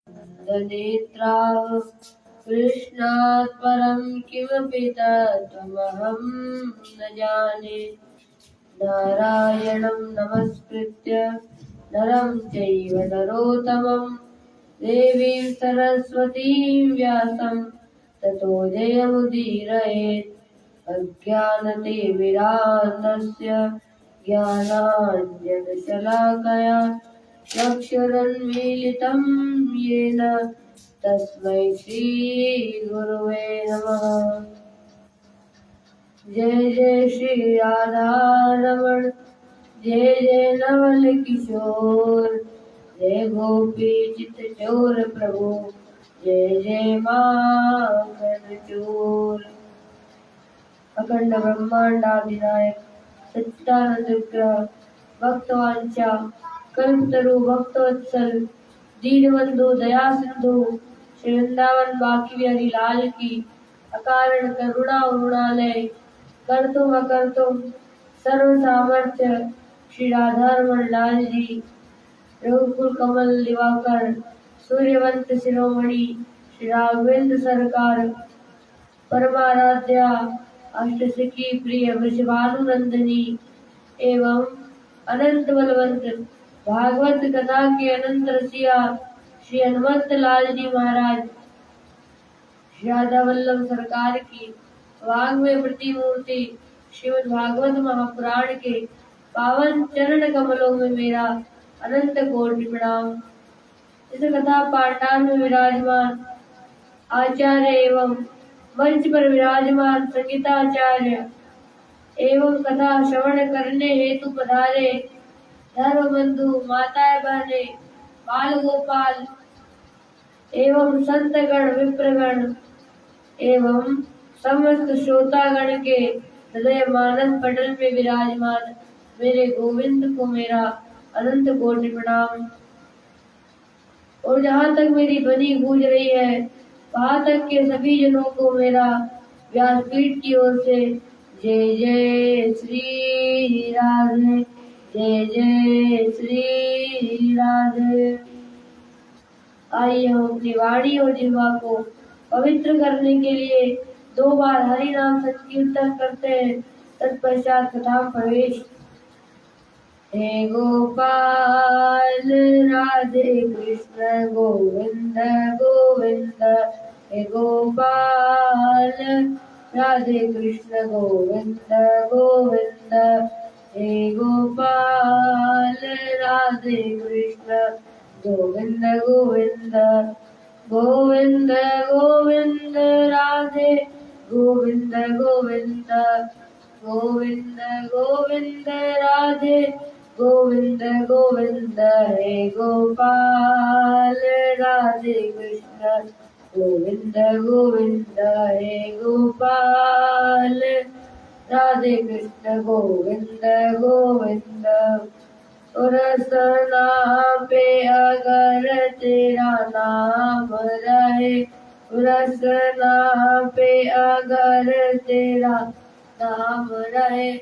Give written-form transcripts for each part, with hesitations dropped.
नेत्राः कृष्णात् परं किमपि तत्त्वमहं न जाने। नारायणं नमस्कृत्य नरं चैव नरोत्तमं देवीं सरस्वतीं व्यासं ततो जयमुदीरयेत्। अज्ञानतिमिरान्धस्य ज्ञानाञ्जनशलाकया चक्षुरुन्मीलितं येन तस्मै श्रीगुरुवे नमः। जय जय श्री राधारमण, जय जय नवल किशोर, जय गोपी चित चोर प्रभु, जय जय माखन चोर। अखंड ब्रह्मांडाधिनायक सच्चिदानंद विग्रह भक्तवांचा कल्पतरु भक्तवत्सल दीनबंधु दया सिंधु श्री वृंदावन बांकी बिहारी लाल की अकारण करुणा उरुणालय कर्तुम अकर्तुम सर्व सामर्थ्य श्री राधारमण लाल जी रघुकुल कमल दिवाकर सूर्यवंत शिरोमणि श्री राघवेंद्र सरकार परमाराध्या अष्टसखी प्रिय वृषभानुनंदिनी एवं अनंत बलवंत भागवत कथा के अनंत रसिया श्री हनुमंत लाल जी महाराज राधा वल्लभ सरकार की वाग्मय प्रतिमूर्ति श्रीमद् भागवत महापुराण के पावन चरण कमलों में मेरा अनंत कोटि प्रणाम। इस कथा पाठान में विराजमान आचार्य एवं मंच पर विराजमान संगीताचार्य एवं कथा श्रवण करने हेतु पधारे धर्म बंधु माताएं बहने बाल गोपाल एवं संतगण विप्रगण एवं समस्त श्रोतागण के हृदय मानस पटल में विराजमान मेरे गोविंद को मेरा अनंत कोटि प्रणाम। और जहाँ तक मेरी ध्वनि गूंज रही है वहां तक के सभी जनों को मेरा व्यासपीठ की ओर से जय जय श्री राधे, जय जय श्री राधे। आइए हम अपनी वाणी और जिह्वा को पवित्र करने के लिए 2 बार हरि नाम संकीर्तन करते हैं। तत्पश्चात कथा प्रवेश। हे गोपाल राधे कृष्ण गोविंद गोविंद, हे गोपाल राधे कृष्ण गोविंद गोविंद, हे गोपाल राधे कृष्ण गोविंद गोविंद, गोविंद गोविंद राधे गोविंद गोविंद, गोविंद गोविंद राधे गोविंद गोविंद, हे गोपाल राधे कृष्ण गोविंद गोविंद, हे गोपाल राधे कृष्ण गोविंद गोविंद। रसना पे अगर तेरा नाम रहे, रसना पे अगर तेरा नाम रहे,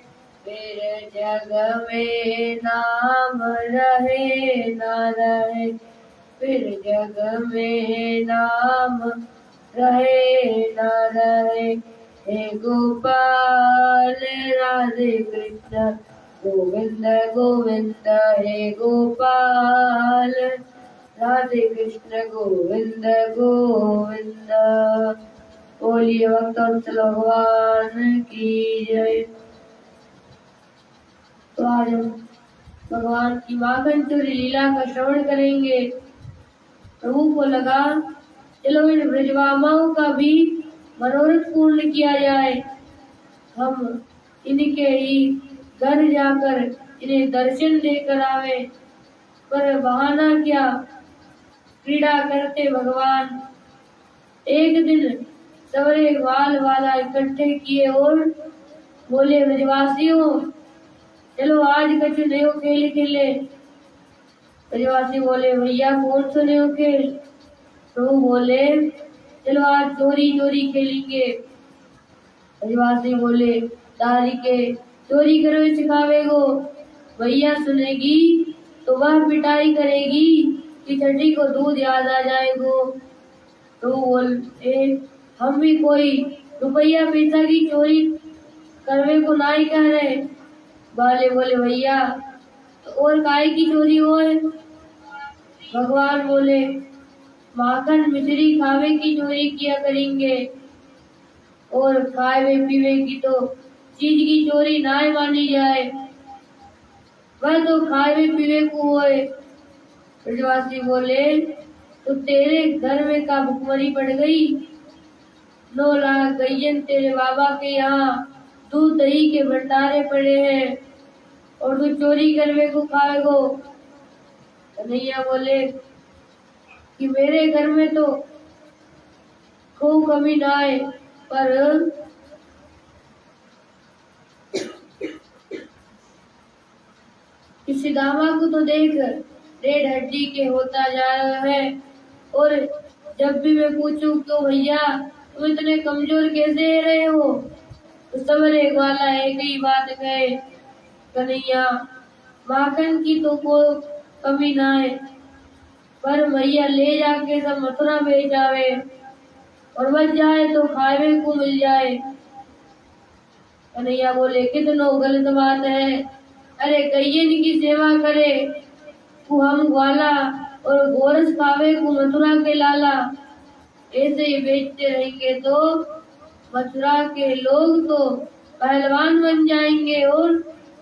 फिर जग में नाम रहे न रहे, फिर जग में नाम रहे न रहे। हे गोपाल राधे कृष्ण गोविंद गोविंद, हे गोपाल राधे कृष्ण गोविंद गोविंद। बोलिए भक्तवत्सल भगवान की जय। तो आज हम भगवान की माखन चोरी लीला का श्रवण करेंगे। प्रभु को लगा चलो इन ब्रजवामाओं का भी मनोरथ पूर्ण किया जाए, हम इनके ही घर जाकर इन्हें दर्शन देकर आवे। पर बहाना क्या, क्रीड़ा करते भगवान एक दिन सवरे बाल वाला इकट्ठे किए और बोले ब्रजवासियों चलो आज कछु नयो खेल खेले। ब्रजवासी बोले भैया कौन सा नयो खेल? प्रभु बोले चलो आज चोरी चोरी खेलेंगे। ब्रजवासी बोले दादी के चोरी करवे सिखावे गो, भैया सुनेगी तो वह पिटाई करेगी कि छठी को दूध याद आ जाएगो। तो बोले हम भी कोई रुपया पैसा की चोरी करवे को नहीं कह रहे। बाले बोले भैया तो और काय की चोरी हो है? भगवान बोले माखन मिश्री खावे की चोरी किया करेंगे और खावे पीवे की तो चीज की चोरी ना मानी जाए, वह तो खावे पीवे को होए। ब्रजवासी बोले तो तेरे घर में का भुखमरी पड़ गई? 9 लाख गैयन तेरे बाबा के यहाँ दूध दही के भंडारे पड़े हैं और तू चोरी करवे को खाएगो। कन्हैया बोले कि मेरे घर में तो खूब कमी ना है, पर किसी दामा को तो देख 1.5 हड्डी के होता जा रहा है और जब भी मैं पूछूं तो भैया तुम इतने कमजोर कैसे रहे हो? तो सबरे वाला एक ही बात कहे कन्हैया माखन की तो कोई कमी ना है, पर भैया ले जाके सब मथुरा भेज आवे और बच जाए तो खावे को मिल जाए। कन्हैया बोले कितनो गलत बात है, अरे गैयन की सेवा करे को हम ग्वाला और गोरस खावे को मथुरा के लाला। ऐसे ही बेचते रहेंगे तो मथुरा के लोग तो पहलवान बन जाएंगे और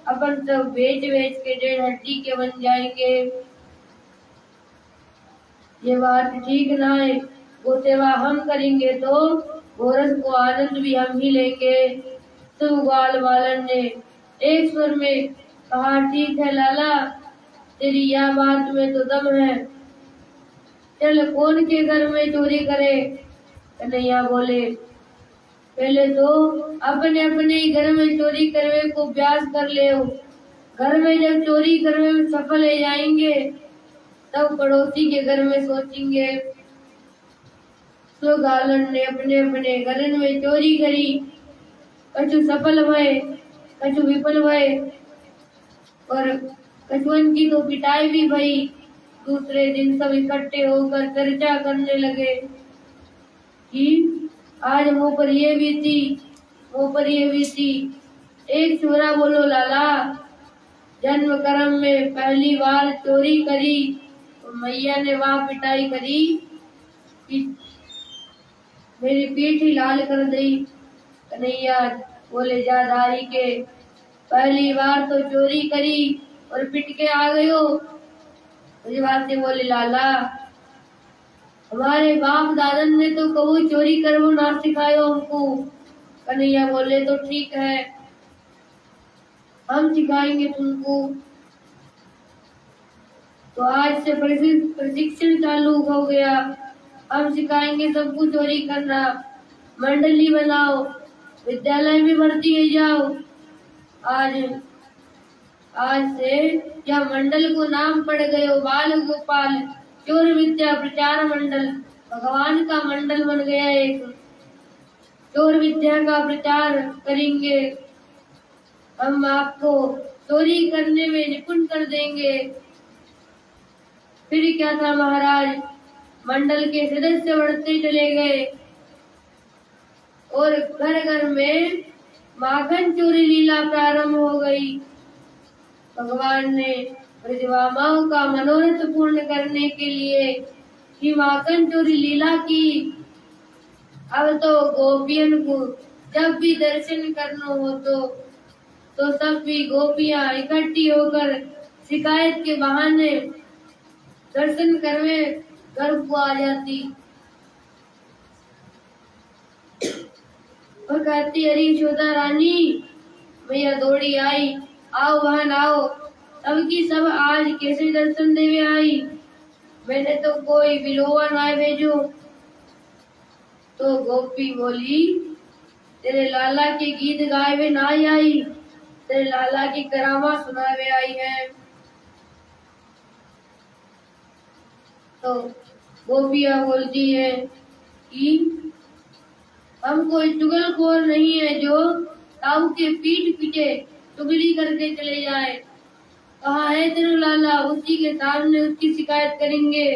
अपन सब बेच बेच के 1.5 हड्डी के बन जाएंगे। ये बात ठीक ना है, वो सेवा हम करेंगे तो गोरस को आनंद भी हम ही लेंगे। तो ग्वाल वालन ने एक स्वर में कहा ठीक है लाला, तेरी यह बात में तो दम है, चल कौन के घर में चोरी करे? कन्हैया बोले पहले तो अपने अपने ही घर में चोरी करवे को अभ्यास कर ले। घर में जब चोरी करवे में सफल हो जाएंगे तब पड़ोसी के घर में सोचेंगे। तो गालन ने अपने अपने घर में चोरी करी, कछु सफल भये कछु विफल भये और कछुअन की तो पिटाई भी भई। दूसरे दिन सब इकट्ठे होकर चर्चा करने लगे कि आज मुँह पर ये बीती, मुँह पर ये बीती। एक छोरा बोलो लाला जन्म कर्म में पहली बार चोरी करी तो मैया ने वहाँ पिटाई करी कि मेरी पीठ ही लाल कर दी। कन्हैया बोले जाधारी के पहली बार तो चोरी करी और पिट के आ गए हो। ब्रजवासी बोले लाला हमारे बाप दादन ने तो कबू चोरी करवो ना सिखायो हमको। कन्हैया बोले तो ठीक है हम सिखाएंगे तुमको। तो आज से प्रशिक्षण चालू हो गया, हम सिखाएंगे सबको चोरी करना। मंडली बनाओ, विद्यालय में भर्ती हो जाओ। आज से यह मंडल को नाम पड़ गयो बाल गोपाल चोर विद्या प्रचार मंडल। भगवान का मंडल बन गया एक, चोर विद्या का प्रचार करेंगे। हम आपको चोरी करने में निपुण कर देंगे। फिर क्या था महाराज, मंडल के सदस्य बढ़ते चले गए और घर घर में माखन चोरी लीला प्रारंभ हो गई। भगवान ने ब्रजवामाओं का मनोरथ पूर्ण करने के लिए ही माखन चोरी लीला की। अब तो गोपियन को जब भी दर्शन करना हो तो सब भी गोपियां इकट्ठी होकर शिकायत के बहाने दर्शन करने घर को आ जाती और कहती अरे यशोदा रानी मैया दौड़ी आई, आओ बहन आओ। सबकी सब आज कैसे दर्शन देवे आई, मैंने तो कोई बिलोवा ना भेजो। तो गोपी बोली तेरे लाला के गीत गावे ना आई, तेरे लाला की करामा सुनावे आई है। तो गोपियां बोलती है कि हम कोई चुगलखोर नहीं है जो ताऊ के पीठ पीछे चुगली करके चले जाए। कहाँ है तेरा लाला, उसी के सामने उसकी शिकायत करेंगे।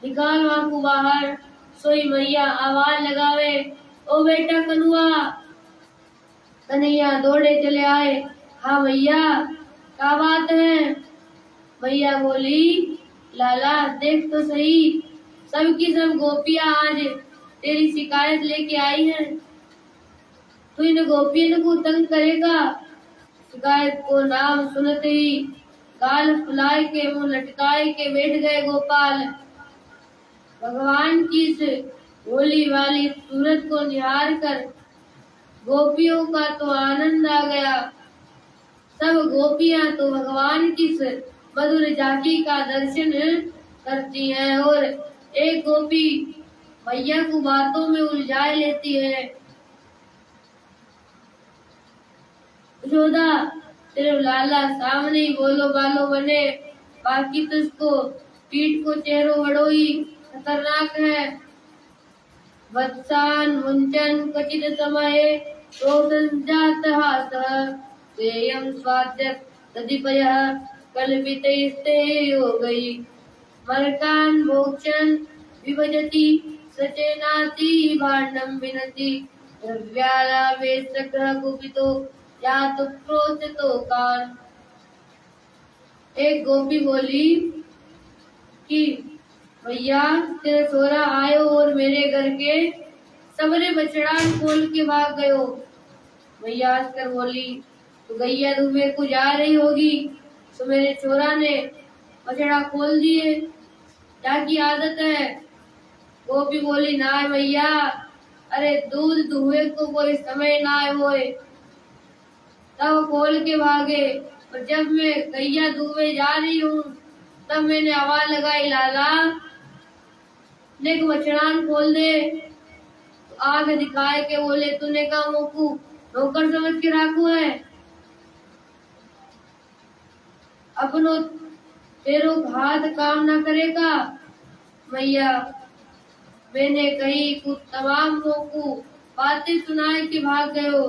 निकाल वहां को बाहर। सोई मैया आवाज लगावे, ओ बेटा कनुआ। कन्हैया दौड़े चले आए, हाँ भैया क्या बात है। मैया बोली, लाला देख तो सही, सब की सब गोपियां आज तेरी शिकायत लेके आई हैं। तू इन गोपियों को तंग करेगा। शिकायत को नाम सुनते ही गाल फुलाए के मुंह लटकाए के बैठ गए गोपाल। भगवान की इस भोली वाली सूरत को निहार कर गोपियों का तो आनंद आ गया। सब गोपियां तो भगवान की इस मधुर झांकी का दर्शन करती हैं और एक गोपी मैया को बातों में उलझाए लेती है। यशोदा तेरे लाला सामने ही बोलो बालो बने, बाकी तो इसको पीठ को चेहरो बड़ो ही खतरनाक है। वत्सान मुंचन कचित समय रोदन जात हास तेयम स्वाद्य तदिपय कल्पिते हो गई। मरकान भोक्षण विभजति सचेनाति भांडम विनति द्रव्याला वेशग्रह कुपितो या तो क्रोध तो कान। एक गोपी बोली कि भैया तेरे छोरा आयो और मेरे घर के सबरे बछड़ा खोल के भाग गयो। भैया आजकर बोली, तो गैया दुबे को जा रही होगी तो मेरे छोरा ने बछड़ा खोल दिए, क्या की आदत है। गोपी बोली, ना भैया, अरे दूध दुहे को कोई समय ना होए तब खोल के भागे, और जब मैं गैया दुबे जा रही हूँ तब मैंने आवाज लगाई, लाला ने बछड़ान खोल दे। तो आग दिखाए के बोले, तूने कहा मोकू नौकर समझ के राखू है, अपनो तेरो हाथ काम ना करेगा। मैया मैंने कही कुछ तमाम मोकू बातें सुनाए के भाग गयो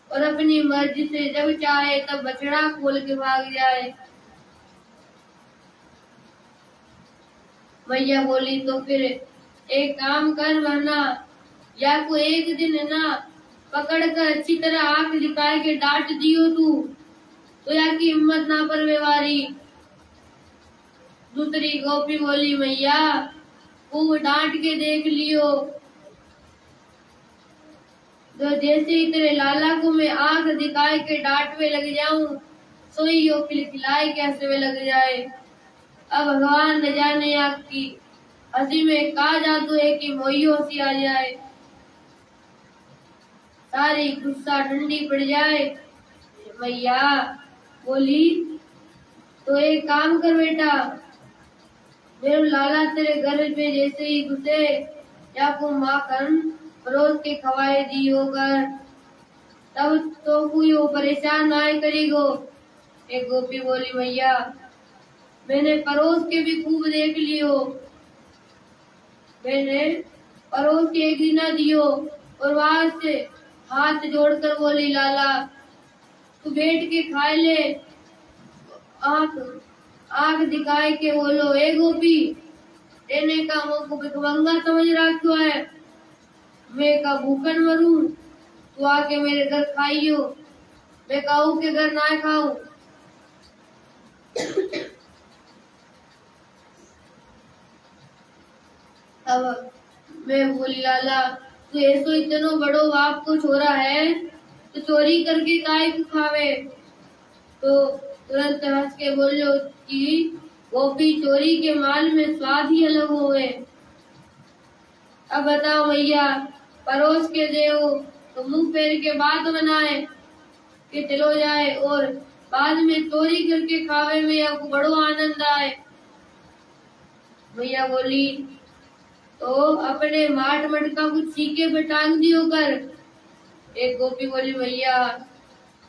और अपनी मर्जी से जब चाहे तब बछड़ा खोल के भाग जाए। मैया बोली, तो फिर एक काम कर, वरना या को एक दिन ना पकड़ कर अच्छी तरह आंख दिखाए के डांट दियो तू, तो या की हिम्मत ना पर व्यवहारी। दूसरी गोपी बोली, मैया खूब डांट के देख लियो, तो जैसे ही तेरे लाला को मैं आंख दिखाए के डांट में लग जाऊं, सोई यो खिलखिलाए कैसे में लग जाए। अब भगवान न जाने आपकी हंसी में का जादू है कि मोही हंसी आ जाए, सारी गुस्सा ठंडी पड़ जाए। मैया बोली, तो एक काम कर बेटा, मेरे लाला तेरे घर पे जैसे ही घुसे या को माखन परोस के खवाए दी होकर, तब तो कोई वो परेशान ना करेगो। एक गोपी बोली, मैया मैंने परोस के भी खूब देख लियो, मैंने परोस के एक दिन दियो और वहां से हाथ जोड़कर बोली, लाला तू बैठ के खाए ले। आंख आंख दिखाए के बोलो, ए गोपी तेने का मुंह को भिखमंगा समझ रखो है, मैं का भूखन मरूं, तू आके मेरे घर खाइयो, मैं काऊ के घर ना खाऊं। अब मैं बोली, लाला तू ऐसो इतनो बड़ो बाप को छोरा है तो चोरी करके काय को खावे। तो तुरंत हंस के बोलो कि गोपी चोरी के माल में स्वाद ही अलग होए। अब बताओ भैया, परोस के देओ तो मुंह फेर के बात बनाए कि चलो जाए और बाद में चोरी करके खावे में आपको बड़ो आनंद आए। भैया बोली, तो अपने माट मटका कुछ सीखे पे टांग दियो कर। एक गोपी बोली, भैया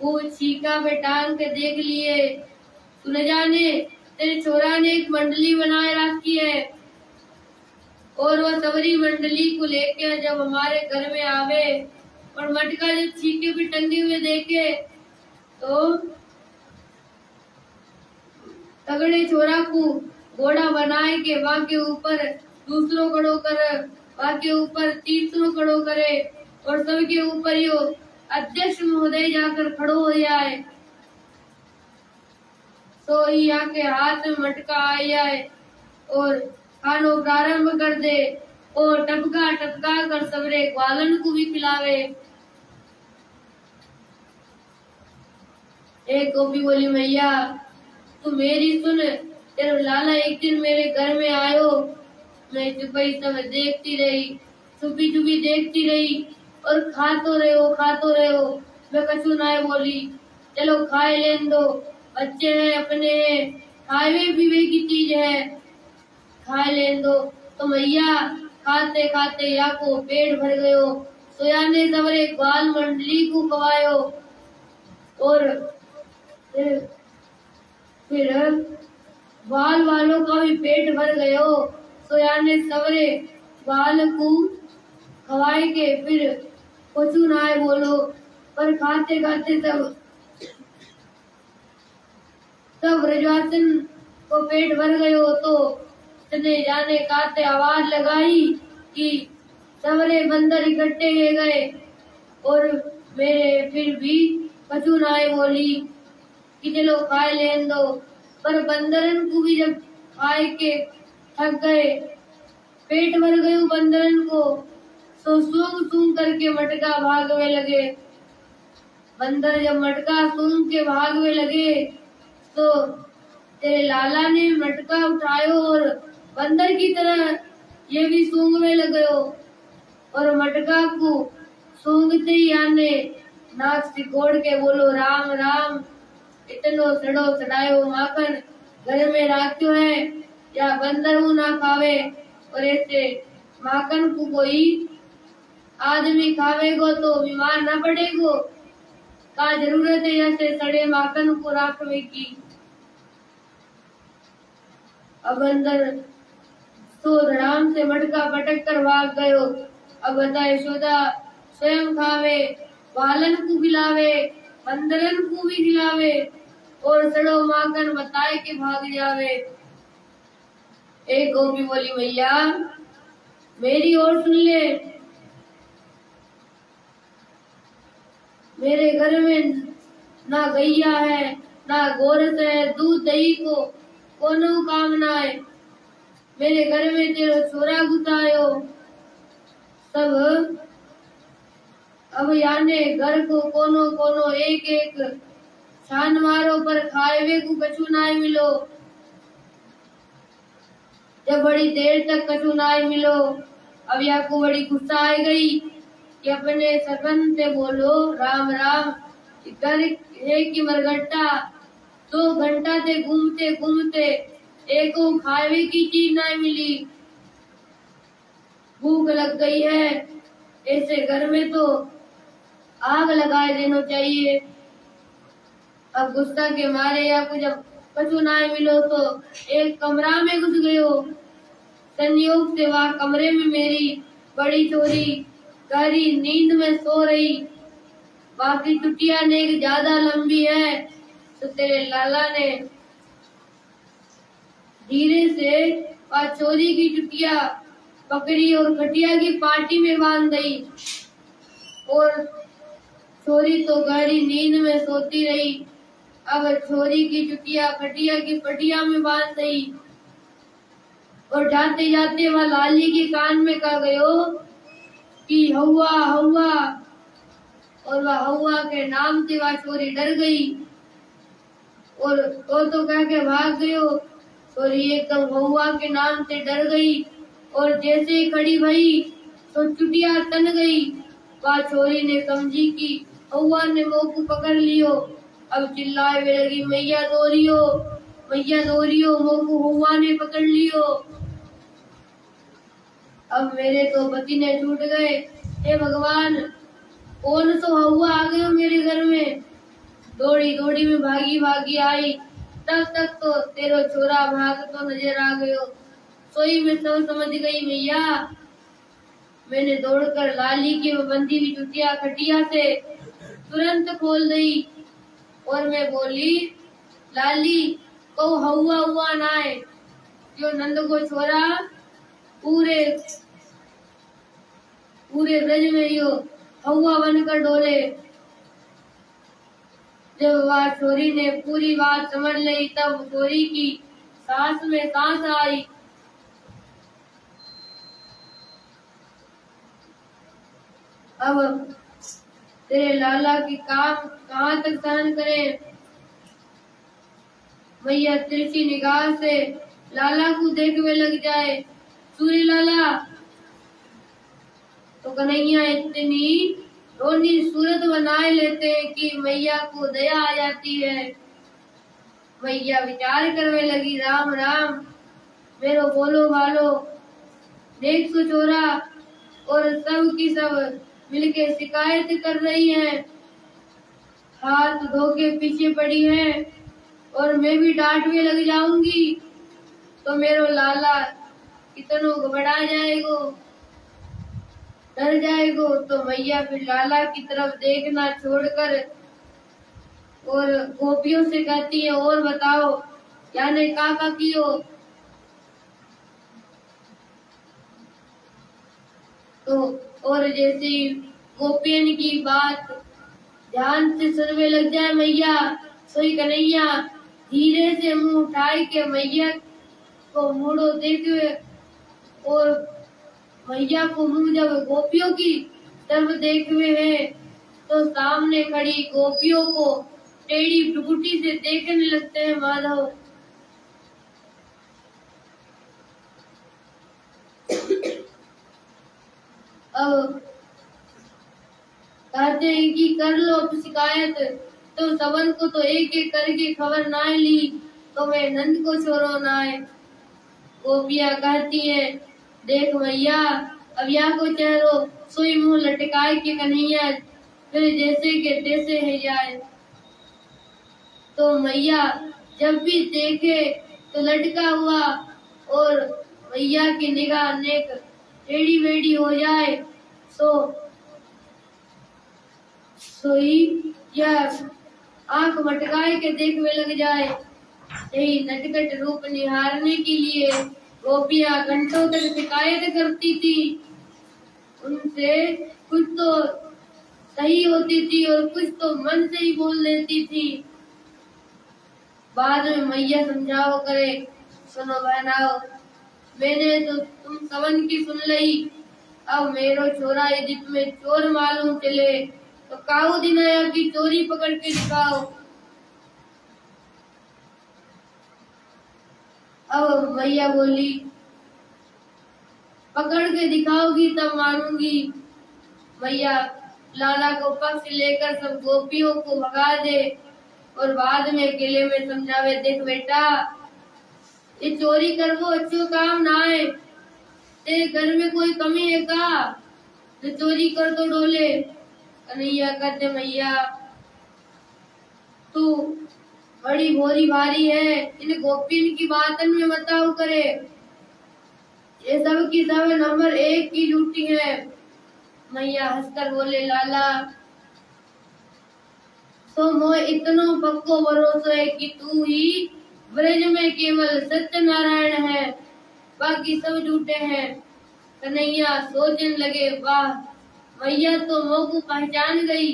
वो छीका पे टांग के देख लिए, तू न जाने तेरे छोरा ने एक मंडली बनाए रखी है और वह सबरी मंडली को लेके जब हमारे घर में आवे और मटका जब छीके भी टंगे हुए देखे तो तगड़े छोरा को घोड़ा बनाए के वहां के ऊपर दूसरों खड़ो कर वहां के ऊपर तीसरों खड़ो करे और सबके ऊपर यो अध्यक्ष महोदय जाकर खड़ो हो जाए तो यहाँ के हाथ में मटका आ जाए और खानो प्रारंभ कर दे और टपका टपका कर सबरे ग्वालन को भी खिलावे। एक गोपी बोली मैया तू मेरी सुन, तेरा लाला एक दिन मेरे घर में आयो, मैं चुपई सब देखती रही, छुपी छुपी देखती रही और खातो रहो मैं कछु ना बोली। चलो खाए लेन दो, बच्चे हैं अपने हैं, खावे पीवे की चीज है, खाए लेन दो। तो मैया खाते खाते या को पेट भर गयो, सोया ने सबरे ग्वाल मंडली को खवायो और फिर ग्वाल वालों का भी पेट भर गयो, सोया ने सबरे ग्वाल को खवाए के फिर कुछ ना बोलो। पर खाते खाते तब ब्रजवासन को पेट भर गयो तो चने जाने खाते आवाज लगाई कि सबरे बंदर इकट्ठे हो गए और मेरे फिर भी कछु ना बोली कि चलो खाए लेन दो। पर बंदरन को भी जब खाए के थक गए, पेट भर गयो बंदरन को, तो सूंघ सूंघ करके मटका भागवे लगे। बंदर जब मटका सूंघ के भागवे लगे तो तेरे लाला ने मटका उठायो और बंदर की तरह ये भी सूंघने लगे और मटका को सूंघते ही आने नाक सिकोड़ के बोलो राम राम, इतनो सड़ो सड़ायो माखन घर में राख्यो है या बंदर वो ना खावे। और ऐसे माखन को कोई आदमी खावेगो तो बीमार ना पड़ेगो, का जरूरत है ऐसे सड़े माखन को राखवे की। अब अंदर तो धड़ाम से मटका पटक कर भाग गयो। अब बता यशोदा स्वयं खावे, बालन को खिलावे, बंदरन को भी खिलावे और सड़ो माखन बताए के भाग जावे। एक गोपी बोली मैया मेरी ओर सुन ले, मेरे घर में ना गैया है ना गोरस है, दूध दही को कोनो काम ना है, मेरे घर में तेरो छोरा घुसायो सब। अब याने घर को कोनो कोनो एक एक छान मारो पर खाएवे को कछु ना मिलो। जब बड़ी देर तक कछु ना मिलो, अब या को बड़ी गुस्सा आ गई कि अपने सरपंच से बोलो राम राम, घर है कि मरगट्टा, 2 घंटा से घूमते घूमते एक खावे की चीज ना मिली, भूख लग गई है, ऐसे घर में तो आग लगाए देना चाहिए। अब गुस्सा के मारे या कुछ जब कछु ना मिलो तो एक कमरा में घुस गयो। संयोग से वहाँ कमरे में मेरी बड़ी छोरी गहरी नींद में सो रही, बाकी चुटिया ने ज्यादा लंबी है तो तेरे लाला ने धीरे से वह छोरी की चुटिया पकड़ी और खटिया की पार्टी में बांध दी और छोरी तो गहरी नींद में सोती रही। अब छोरी की चुटिया खटिया की पटिया में बांध दी और जाते जाते वह लाली के कान में कह गयो कि हवा हवा, और वह हवा के नाम से वह छोरी डर गई और वो तो कह के भाग गयो। छोरी एकदम हवा के नाम से डर गई और जैसे ही खड़ी भई तो चुटिया तन गई। वह छोरी ने समझी कि हवा ने मुंह को पकड़ लियो। अब चिल्लाए वे लगी मैया दो रियो, मुंह को हवा ने पकड़ लियो। अब मेरे तो पति ने छूट गए, हे भगवान कौन सो हवा आ गयो मेरे घर में। दौड़ी दौड़ी में भागी भागी आई, तब तक तो तेरो छोरा भाग तो नजर आ गयो। सोई में सब समझ गई मैया। मैंने दौड़कर लाली की वो बंधी हुई चुटिया खटिया से तुरंत खोल दी और मैं बोली, लाली को हुआ हुआ ना है, जो नंद को छोरा पूरे पूरे ब्रज में यो हवा बनकर डोले। जब वह छोरी ने पूरी बात समझ ली तब छोरी की सांस में सांस आई। अब तेरे लाला की काम कहाँ तक सहन करे। मैया तिरछी निगाह से लाला को देखने लग जाए। सूरी लाला तो कन्हैया इतनी रोनी सूरत बनाए लेते हैं कि मैया को दया आ जाती है। मैया विचार करने लगी, राम राम मेरो बोलो भालो नेक को चोरा और सब की सब मिलके शिकायत कर रही है, हाथ धो के पीछे पड़ी है और मैं भी डांट में लग जाऊंगी तो मेरो लाला कितनों घबरा जाएगो, डर जाएगो। तो मैया फिर लाला की तरफ देखना छोड़कर और गोपियों से कहती है, और बताओ याने का कियो। तो और जैसे गोपियन की बात ध्यान से सुनने लग जाए मैया, सोई कन्हैया धीरे से मुंह उठाए के मैया को मुड़ो देखे और मैया को मुंह जब गोपियों की तरफ देखते हैं तो सामने खड़ी गोपियों को टेढ़ी भ्रुकुटी से देखने लगते हैं माधव। अब कहते हैं कि कर लो शिकायत, तो सबन को तो एक एक करके खबर ना ली तो मैं नंद को छोड़ो ना है। गोपियां कहती है, देख मैया अब यहाँ को चेहरो सोई मुंह लटकाए के कन्हैया फिर जैसे के तैसे है जाए। तो मैया जब भी देखे तो लटका हुआ और मैया की निगाह नेक टेढ़ी मेढ़ी हो जाए सो सोई या आंख मटकाए के देखने लग जाए। यही नटखट रूप निहारने के लिए गोपियां घंटों तक शिकायत करती थी। उनसे कुछ तो सही होती थी और कुछ तो मन से ही बोल लेती थी। बाद में मैया समझाओ करे, सुनो बहनाओ मैंने तो तुम सबन की सुन ली, अब मेरो छोरा यदि तुम्हें चोर मालूम चले तो काऊ दिनाया की चोरी पकड़ के दिखाओ। अब मैया बोली, पकड़ के दिखाओगी तब मानूंगी। मैया लाला को पक्ष लेकर सब गोपियों को भगा दे और बाद में अकेले में समझावे, देख बेटा ये चोरी कर वो अच्छो काम ना है, तेरे घर में कोई कमी है का जो चोरी कर तो डोले। कन्हैया कहते, मैया तू बड़ी भोरी भारी है, इन गोपियन की बातन में बताओ करे, ये सब की सब नंबर 1 की ड्यूटी है। मैया हंसकर बोले, लाला तो मोह इतनो पक्को भरोसा है कि तू ही ब्रज में केवल सत्य नारायण है, बाकी सब झूठे हैं। कन्हैया सोचने लगे, वाह मैया तो मोह को पहचान गई।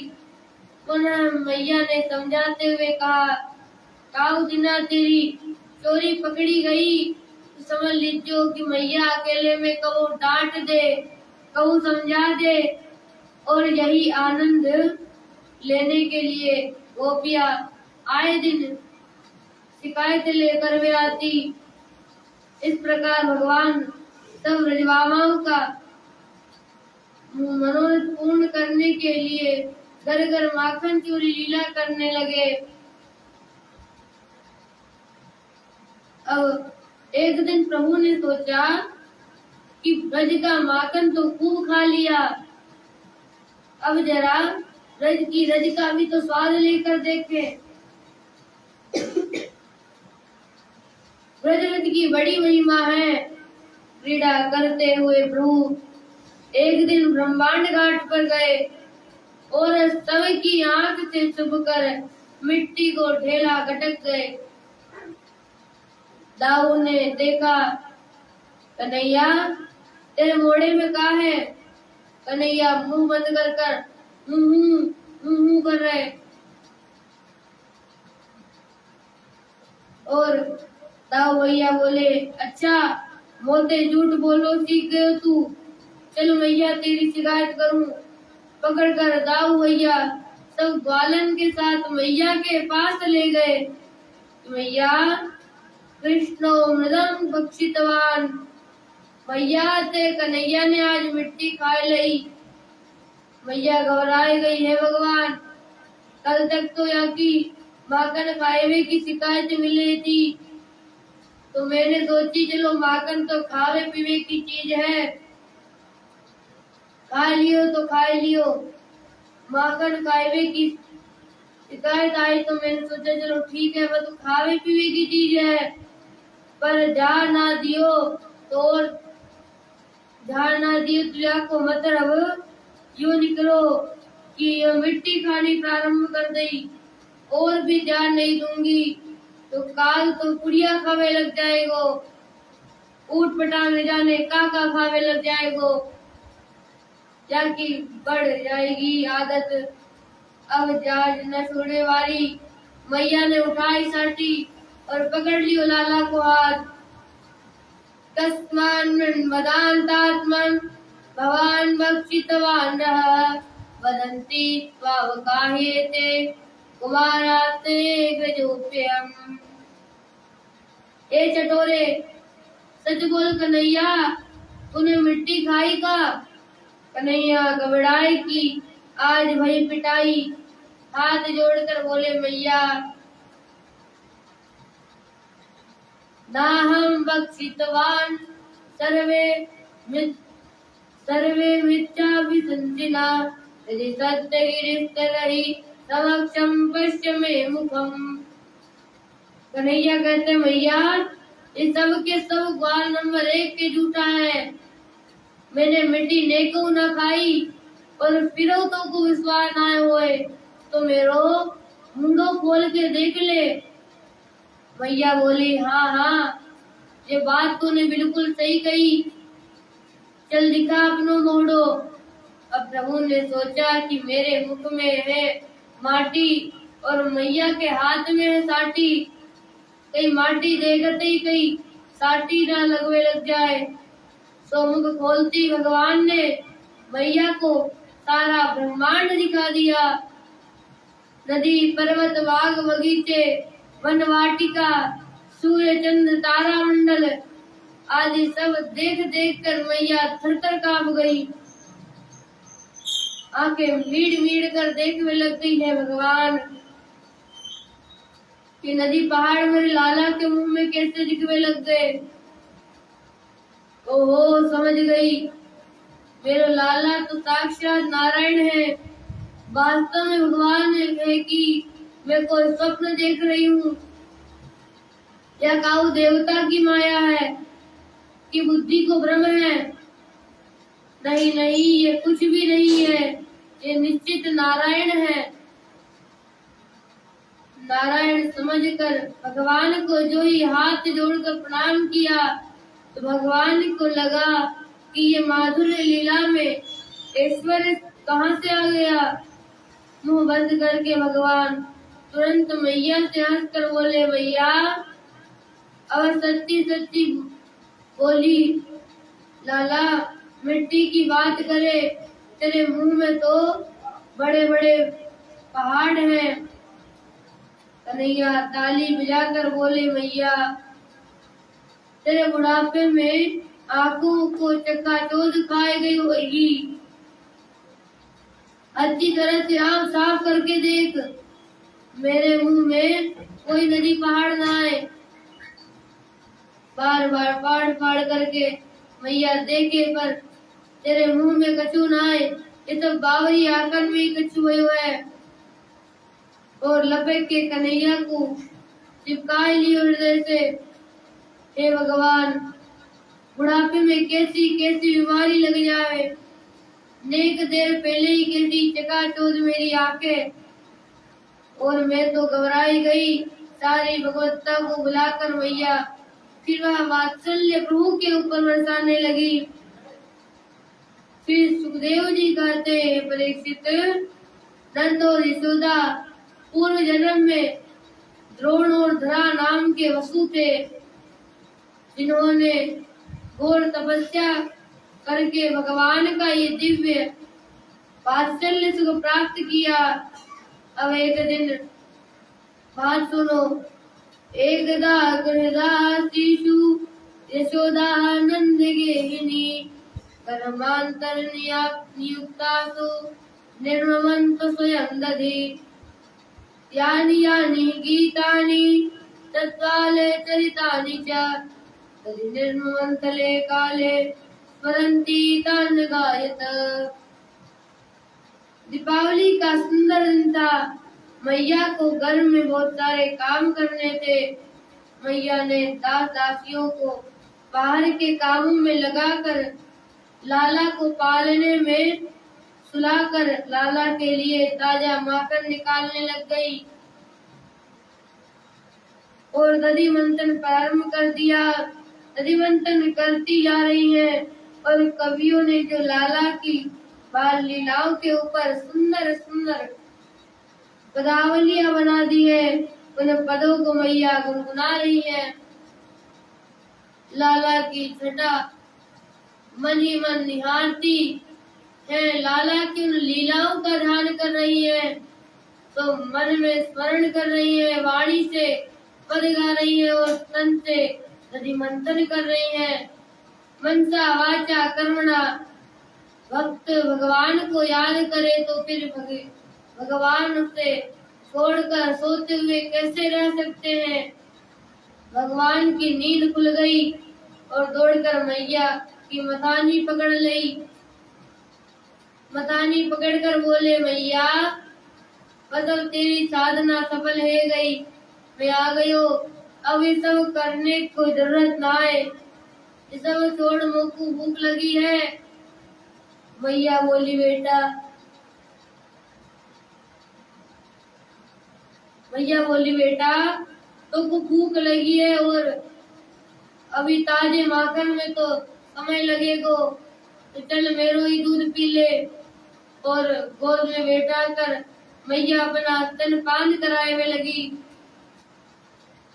पुनः मैया ने समझाते हुए कहा, काऊ दिना तेरी चोरी पकड़ी गई तो समझ लीजिए कि मैया अकेले में कबू डांट दे कबू समझा दे और यही आनंद लेने के लिए गोपियां आए दिन शिकायत लेकर वे आती। इस प्रकार भगवान सब ब्रजबामाओं का मनोरथ पूर्ण करने के लिए घर घर माखन चोरी लीला करने लगे। अब एक दिन प्रभु ने सोचा कि ब्रज का माखन तो खूब खा लिया, अब जरा ब्रज की रज का भी तो स्वाद लेकर देखे। ब्रज रज की बड़ी महिमा है, क्रीड़ा करते हुए प्रभु एक दिन ब्रह्मांड घाट पर गए और समय की आंख से छुपकर मिट्टी को ढेला गटक गए। दाऊ ने देखा, कन्हैया तेरे मोड़े में क्या है? कन्हैया मुंह बंद कर कर मुंह कर रहे और दाऊ भैया बोले, अच्छा मोते झूठ बोलो सीख गए तू, चलो मैया तेरी शिकायत करूं। पकड़ कर दाऊ भैया सब ग्वालन के साथ मैया के पास ले गए। मैया कृष्णो मृदम बक्षितवान, मैया ते कन्हैया ने आज मिट्टी खा ली। मैया घबराई गई, है भगवान कल तक तो यहाँ की माखन खाए हुए की शिकायत मिली थी, तो मैंने सोची चलो माखन तो खावे पीवे की चीज है, खा लियो तो खा लियो। माखन खावे की शिकायत आई तो मैंने सोचा चलो ठीक है, वह तो खावे पीवे की चीज है, पर जा ना दियो तो को मतलब यूं निकलो कि ये मिट्टी खानी प्रारंभ कर दी और भी जान नहीं दूंगी तो काल तो पुड़िया खावे लग जाएगो, ऊट पटांग जाने काका खावे लग जाएगो, जाकी बढ़ जाएगी आदत। अब जाज न छोड़ने वाली मैया ने उठाई साटी और पकड़ लियो लाला को हाथ। तस्मान मदान्तात्मन भवान बक्षितवान रहा, वदन्ति त्वावकाहेते कुमाराते गजोप्यम। ए चटोरे सच बोल कन्हैया, तूने मिट्टी खाई का? कन्हैया घबराई की आज भई पिटाई, हाथ जोड़कर बोले मैया ना हम बक्षितवान सर्वे मिथ्या विसंतिना, यदि सत्य गिरिस्तरहि समक्षम पश्चिमे मुखम। कन्हैया कहते मैया ये सब के सब ग्वाल नंबर 1 के झूठा है, मैंने मिट्टी नेको न खाई और फिरो तो को विश्वास ना होए तो मेरो मुंडो खोल के देख ले। मैया बोली हाँ ये बात तूने बिल्कुल सही कही, चल दिखा अपनो मोड़ो। अब प्रभु ने सोचा कि मेरे मुख में है माटी और मैया के हाथ में है साटी, कहीं माटी देखते ही कहीं साटी ना लगवे लग जाए। तो मुख खोलती भगवान ने मैया को सारा ब्रह्मांड दिखा दिया, नदी पर्वत बाग बगीचे वन वाटिका सूर्य चंद्र तारा मंडल आदि सब देख देख कर मैया थर-थर कांप गई, आंखें मीड़ कर देखने लग गई है भगवान कि नदी पहाड़ मेरे लाला के मुंह में कैसे दिखने लग गए। ओहो समझ गई, मेरा लाला तो साक्षात नारायण है, वास्तव में भगवान है कि मैं कोई स्वप्न देख रही हूँ या काऊ देवता की माया है कि बुद्धि को भ्रम है। नहीं नहीं ये कुछ भी नहीं है, ये निश्चित नारायण है। नारायण समझकर भगवान को जो ही हाथ जोड़कर प्रणाम किया तो भगवान को लगा कि ये माधुर्य लीला में ऐश्वर्य कहाँ से आ गया। मुंह बंद करके भगवान तुरंत मैया से हंस कर बोले मैया और सच्ची सच्ची बोली लाला मिट्टी की बात करे, तेरे मुंह में तो बड़े बड़े पहाड़ हैं। कन्हैया ताली बजाकर बोले मैया तेरे बुढ़ापे में आंखों को चकाचौंध खाए गई होगी, अच्छी तरह से आँख साफ करके देख, मेरे मुंह में कोई नदी पहाड़ ना आए। बार बार फाड़ करके मैया देखे पर तेरे मुंह में कछु ना आए, ये तो बावरी आकर में कछु हुए है। और लपेट के कन्हैया को चिपकाए लियो हृदय से, हे भगवान बुढ़ापे में कैसी कैसी बीमारी लग जाए, नेक देर पहले ही कैसी चकाचौंध मेरी आंखें, और मैं तो घबराई गई। सारी भगवत्ता को बुलाकर मैया फिर वह वात्सल्य प्रभु के ऊपर बरसाने लगी। फिर सुखदेव जी कहते हैं, परीक्षित, नंद और यशोदा पूर्व जन्म में द्रोण और धरा नाम के वसु थे, जिन्होंने घोर तपस्या करके भगवान का ये दिव्य वात्सल्य सुख प्राप्त किया। अब एक दिन बात सुनो। एकदा गृहदासीषु यशोदा नंद गेहिनी कर्मांतर नियुक्तासु निर्ममन्तु स्वयं दधि यानि यानि गीतानि तत्त्वाले चरितानि च तदि निर्ममन्थले काले स्मरन्ति तान् गायत। दीपावली का सुंदर दिन था। मैया को घर में बहुत सारे काम करने थे। मैया ने दास दासियों को बाहर के कामों में लगाकर लाला को पालने में सुलाकर लाला के लिए ताजा माखन निकालने लग गई और दधि मंथन प्रारंभ कर दिया। दधि मंथन करती जा रही है और कवियों ने जो लाला की बाल लीलाओं के ऊपर सुंदर सुंदर पदावलियां बना दी है, उन पदों को मैया गुनगुना रही है। लाला की छटा मन ही मन निहारती है, लाला की उन लीलाओं का ध्यान कर रही है, तो मन में स्मरण कर रही है, वाणी से पद गा रही है और तन से दधि मंथन कर रही है। मनसा वाचा कर्मणा, भक्त भगवान को याद करे तो फिर भगवान उसे छोड़कर सोते हुए कैसे रह सकते हैं। भगवान की नींद खुल गई और दौड़कर मैया की मथानी पकड़ ली। मथानी पकड़कर बोले, मैया मतलब तेरी साधना सफल है गई, मैं आ गयो, अब ये सब करने को जरूरत ना है, ये सब छोड़, मुझको भूख लगी है। मैया बोली, बेटा तुमको भूख लगी है और अभी ताजे माखन में तो समय लगेगा, तो चल मेरो ही दूध पी ले। और गोद में बैठा कर मैया अपना स्तनपान कराए में लगी।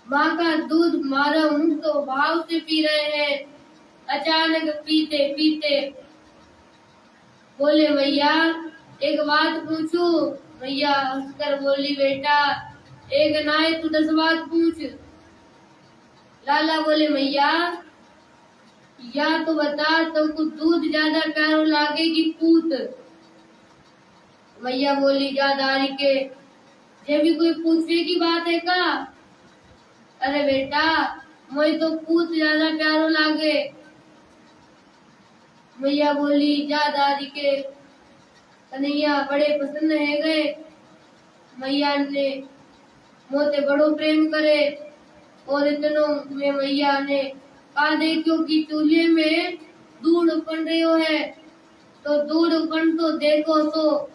माँ का दूध माधव मुंह तो भाव से पी रहे हैं। अचानक पीते पीते बोले, मैया एक बात पूछूं? मैया हंसकर बोली, बेटा एक ना है तू 10 बात पूछ। लाला बोले, मैया या तो बता, तो कुछ दूध ज्यादा प्यारो लागे कि पूत? मैया बोली, जादारी के जे भी कोई पूछने की बात है का? अरे बेटा मुझे तो पूत ज्यादा प्यारो लागे। मैया बोली, जादारी के कन्हैया बड़े पसंद है गए। मैया ने मोते बड़ो प्रेम करे और इतनों में मैया ने कहा दे, क्योंकि चूल्हे में दूध उबल रही है, तो दूध उबल तो देखो। तो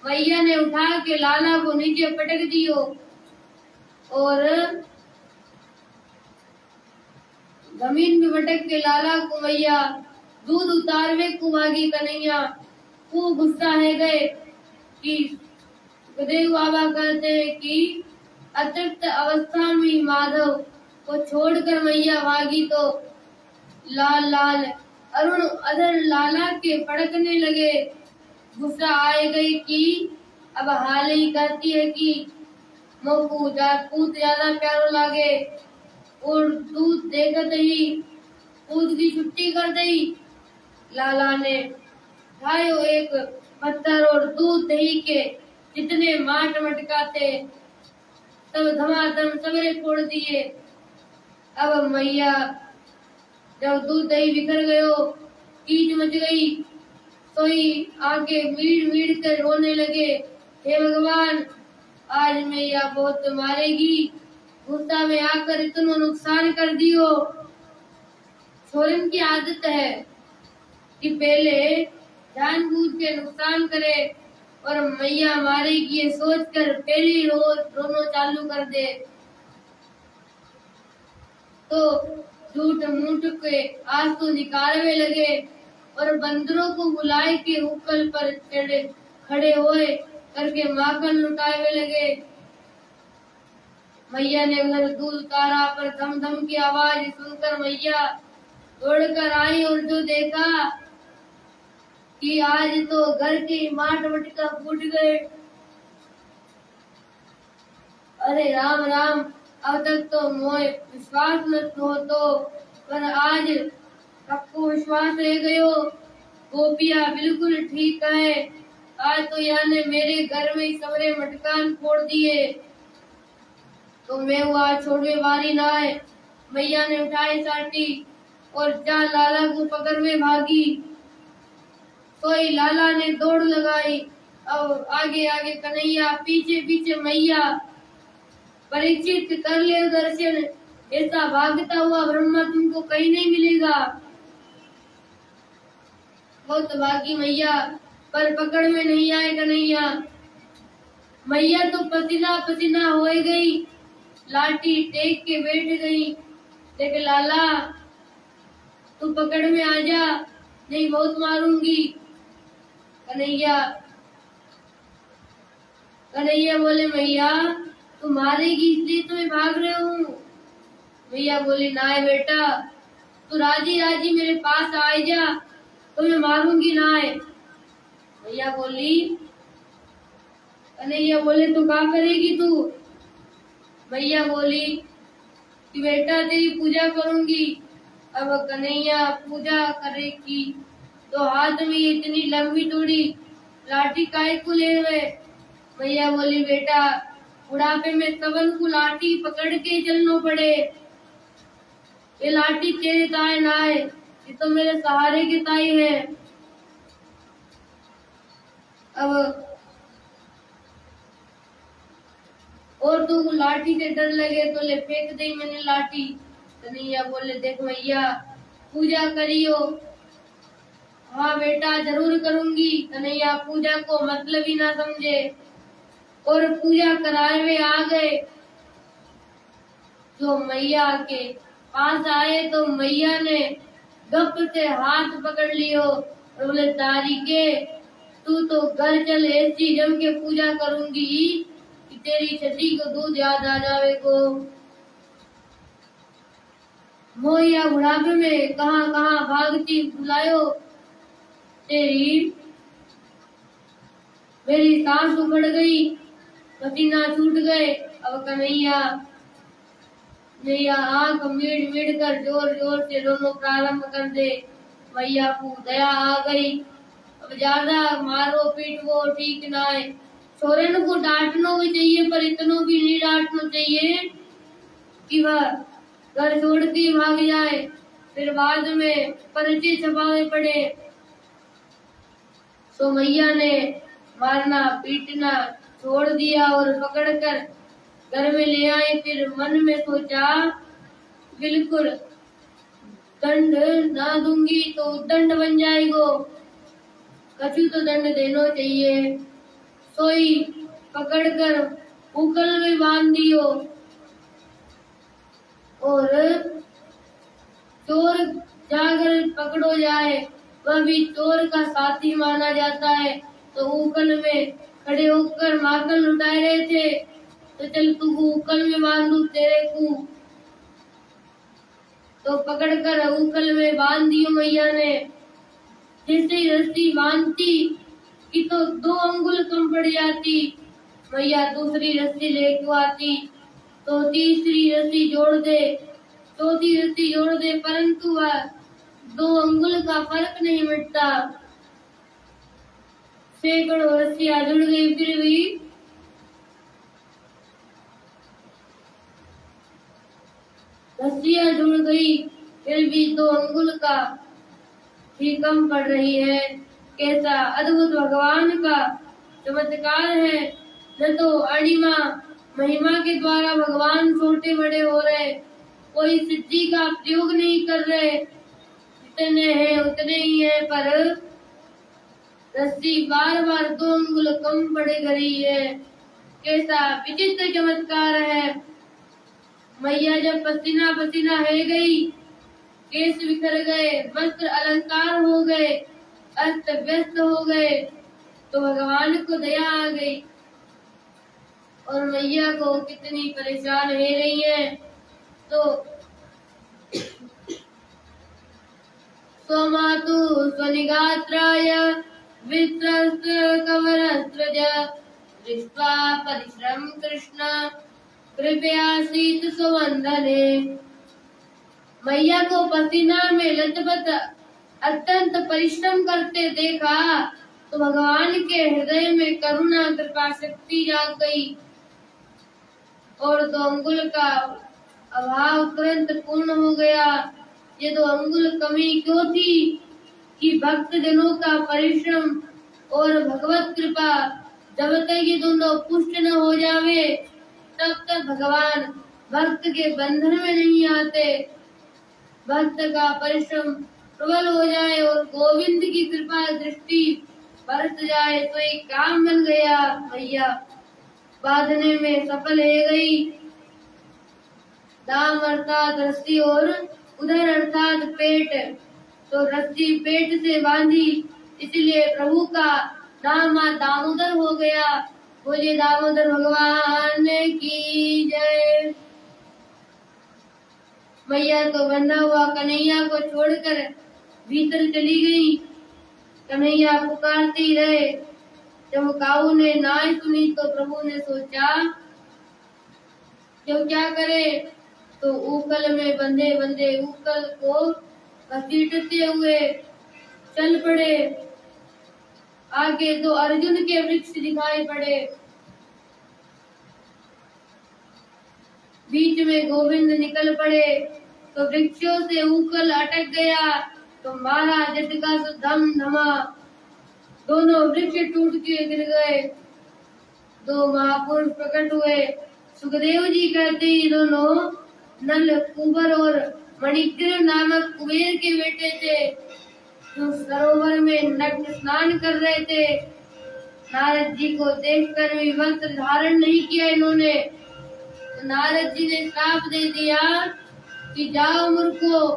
मैया ने उठा के लाला को नीचे पटक दियो और जमीन में पटक के लाला को मैया दूध उतारवे को भागी। कन्हैया खूब गुस्सा है गए कि सुखदेव बाबा कहते हैं कि अतृप्त अवस्था में माधव को छोड़कर मैया भागी, तो लाल लाल अरुण अधर लाला के फड़कने लगे। गुस्सा आए गई कि अब हाल ही कहती है कि मोकू पूत ज्यादा प्यारो लागे और दूध देखते ही पूत की छुट्टी कर दी। लाला ने खायो एक पत्थर और दूध दही के जितने माट मटका थे सब धमाधम सवेरे फोड़ दिए। अब मैया जब दूध दही बिखर गयो, कीच मच गई, सोई आके मीड़ मीड़ कर रोने लगे, हे भगवान आज मैया बहुत मारेगी, गुस्सा में आकर इतना नुकसान कर दियो। छोरन की आदत है कि पहले जानबूझ के नुकसान करे और मैया मारेगी ये सोचकर पहली रोज दोनों चालू कर दे, तो झूठ मूठ के आंसू निकालने लगे और बंदरों को बुलाए के उकल पर चढ़े खड़े हुए करके माखन लुटाने लगे। मैया ने उधर दूध उतारा पर धम धम की आवाज सुनकर मैया दौड़कर आई और जो देखा कि आज तो घर के माट मटका फूट गए। अरे राम राम, अब तक तो मोए विश्वास न हो तो, पर आज सबको विश्वास रह गयो। गोपिया बिल्कुल ठीक है, आज तो यहाँ ने मेरे घर में सबरे मटकान फोड़ दिए, तो मैं वो आज छोड़ने वाली ना है। मैया ने उठाई साटी और जा लाला को पकड़ में भागी। कोई लाला ने दौड़ लगाई, अब आगे आगे कन्हैया, पीछे पीछे मैया। परीक्षित कर ले दर्शन, ऐसा भागता हुआ ब्रह्मा तुमको कहीं नहीं मिलेगा। बहुत भागी मैया, पर पकड़ में नहीं आए कन्हैया। मैया तो पसीना पसीना हो गई, लाठी टेक के बैठ गई। देख लाला, तू पकड़ में आ जा, नहीं बहुत मारूंगी। कन्हैया बोले मैया तू मारेगी इसलिए तो मैं भाग रहे हूँ। मैया बोली ना है बेटा, तू राजी राजी मेरे पास आ जा, तो मैं मारूंगी ना है। मैया बोली, कन्हैया बोले तो क्या करेगी तू। मैया बोली कि बेटा तेरी पूजा करूंगी। अब कन्हैया पूजा करेगी तो हाथ में इतनी लंबी चौड़ी लाठी काहे को ले हुए। मैया बोली बेटा बुढ़ापे में सबन को लाठी पकड़ के चलना पड़े, ये लाठी तेरे ताए ना है, ये तो मेरे सहारे के ताई है। अब और तू लाठी से डर लगे तो ले फेंक दे मैंने लाठी। कन्हैया बोले देख मैया पूजा करियो। हाँ बेटा जरूर करूंगी। कन्हैया पूजा को मतलब ही ना समझे और पूजा कराए हुए आ गए। जो मैया के पास आए तो मैया ने गप से हाथ पकड़ लियो और बोले तारी के तू तो घर चल, ऐसी जम के पूजा करूंगी कि तेरी छठी को दूध याद आ जावे को। मोया बुढ़ापे में कहाँ कहाँ भागती बुलायो तेरी, मेरी सांस उखड़ गई, पसीना छूट गए। अब कन्हैया मैया आंख मीड़ मीड़ कर जोर जोर से रोनो प्रारंभ कर दे। मैया को दया आ गई, अब ज्यादा मारो पीटो ठीक ना है। छोरन को डांटना भी चाहिए पर इतना भी नहीं डांटना चाहिए कि वह घर छोड़ के भाग जाए, फिर बाद में पर्चे छपाने पड़े। तो मैया ने मारना पीटना छोड़ दिया और पकड़कर घर में ले आए। फिर मन में सोचा बिल्कुल दंड ना दूंगी तो दंड बन जाएगो, कछु तो दंड देना चाहिए। सोई पकड़कर उकल में बांध दियो और चोर जाकर पकड़ो जाए वह भी चोर का साथी माना जाता है। तो उकल में खड़े होकर माखन लुटाए रहे थे, तो चल तू उकल में बांधू तेरे को। तो पकड़कर उकल में बांध दियो मैया ने। जैसे ही रस्सी बांधती कि तो 2 अंगुल कम पड़ जाती। मैया दूसरी रस्सी लेके आती तो तीसरी रस्सी जोड़ दे, चौथी रस्सी जोड़ दे, परंतु वह 2 अंगुल का फर्क नहीं मिटता। सैकड़ों रस्सियां जुड़ गई, फिर भी रस्सियां जुड़ गई, फिर भी 2 अंगुल का ही कम पड़ रही है। कैसा अद्भुत भगवान का चमत्कार है। न तो अणिमा महिमा के द्वारा भगवान छोटे बड़े हो रहे, कोई सिद्धि का प्रयोग नहीं कर रहे, जितने हैं उतने ही है, पर रस्सी बार बार 2 अंगुल कम पड़ गई है। कैसा विचित्र चमत्कार है। मैया जब पसीना पसीना है गई, केस बिखर गए, वस्त्र अलंकार हो गए, अस्त व्यस्त हो गए, तो भगवान को दया आ गई और मैया को कितनी परेशान है रही है। तो स्वमातु स्वनिगात्राय वित्रस्त्र कवरस्त्रज दृष्ट्वा परिश्रम कृष्ण कृपयासीत सुवंदने। मैया को पसीना में लथपथ अत्यंत परिश्रम करते देखा तो भगवान के हृदय में करुणा कृपा शक्ति जाग गई और 2 अंगुल का अभाव तुरंत पूर्ण हो गया। ये 2 अंगुल कमी क्यों थी कि भक्त जनों का परिश्रम और भगवत कृपा जब तक ये दोनों पुष्ट न हो जावे तब तक भगवान भक्त के बंधन में नहीं आते। भक्त का परिश्रम प्रबल हो जाए और गोविंद की कृपा दृष्टि बरस जाए तो एक काम बन गया। मैया बांधने में सफल है गई। दाम अर्थात रस्सी और उधर अर्थात पेट, तो रस्सी पेट से बांधी इसलिए प्रभु का नाम दामोदर हो गया। बोलिए दामोदर भगवान की जय। मैया तो बंधा हुआ कन्हैया को छोड़कर भीतर चली गई। कन्हैया पुकारती रहे। जब काऊ ने ना सुनी तो प्रभु ने सोचा क्यों क्या करे, तो ऊकल में बंधे बंधे ऊकल को घसीटते हुए चल पड़े। आगे 2 अर्जुन के वृक्ष दिखाई पड़े, बीच में गोविंद निकल पड़े तो वृक्षों से ऊकल अटक गया तो मारा झटका से धम धमा, दोनों वृक्ष टूट के गिर गए। 2 महापुरुष प्रकट हुए। सुखदेव जी कहते ये दोनों नल कुंवर और मणिग्रीव नामक कुबेर के बेटे थे जो सरोवर में नग्न स्नान कर रहे थे। नारद जी को देखकर भी वस्त्र धारण नहीं किया इन्होंने। तो नारद जी ने श्राप दे दिया कि जाओ मूर्खो,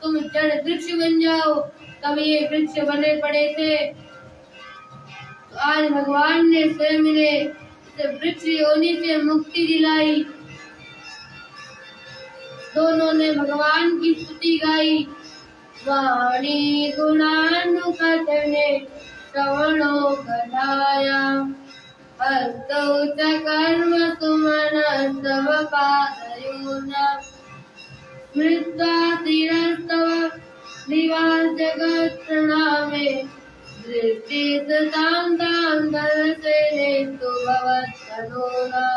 तुम जड़ वृक्ष बन जाओ। तब ये वृक्ष बने पड़े थे। तो आज भगवान ने स्वयं इन्हें वृक्ष योनि से मुक्ति दिलाई। दोनों ने भगवान की स्तुति गाई। वाणी गुणानुकथने श्रवणो कथाया हस्तौ च कर्म सुमन तव पादयोना स्मृत्वा तिरस्तव निवास जगत् प्रणामे दृष्टि सतां तां दर्शने तु भवत्तनूना।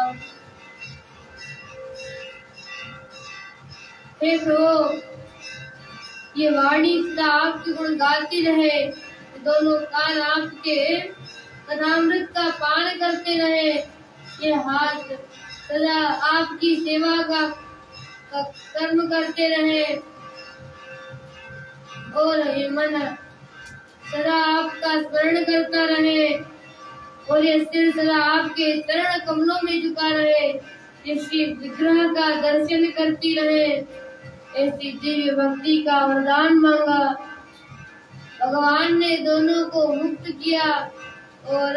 हे प्रभु, ये वाणी सदा आपके गुण गाती रहे, दोनों कान आपके कथामृत का पान करते रहे, ये हाथ सदा आपकी सेवा का कर्म करते रहे और ये मन सदा आपका स्मरण करता रहे और ये सिर सदा आपके चरण कमलों में झुका रहे, ये शिव विग्रह का दर्शन करती रहे। ऐसी दिव्य भक्ति का वरदान मांगा। भगवान ने दोनों को मुक्त किया और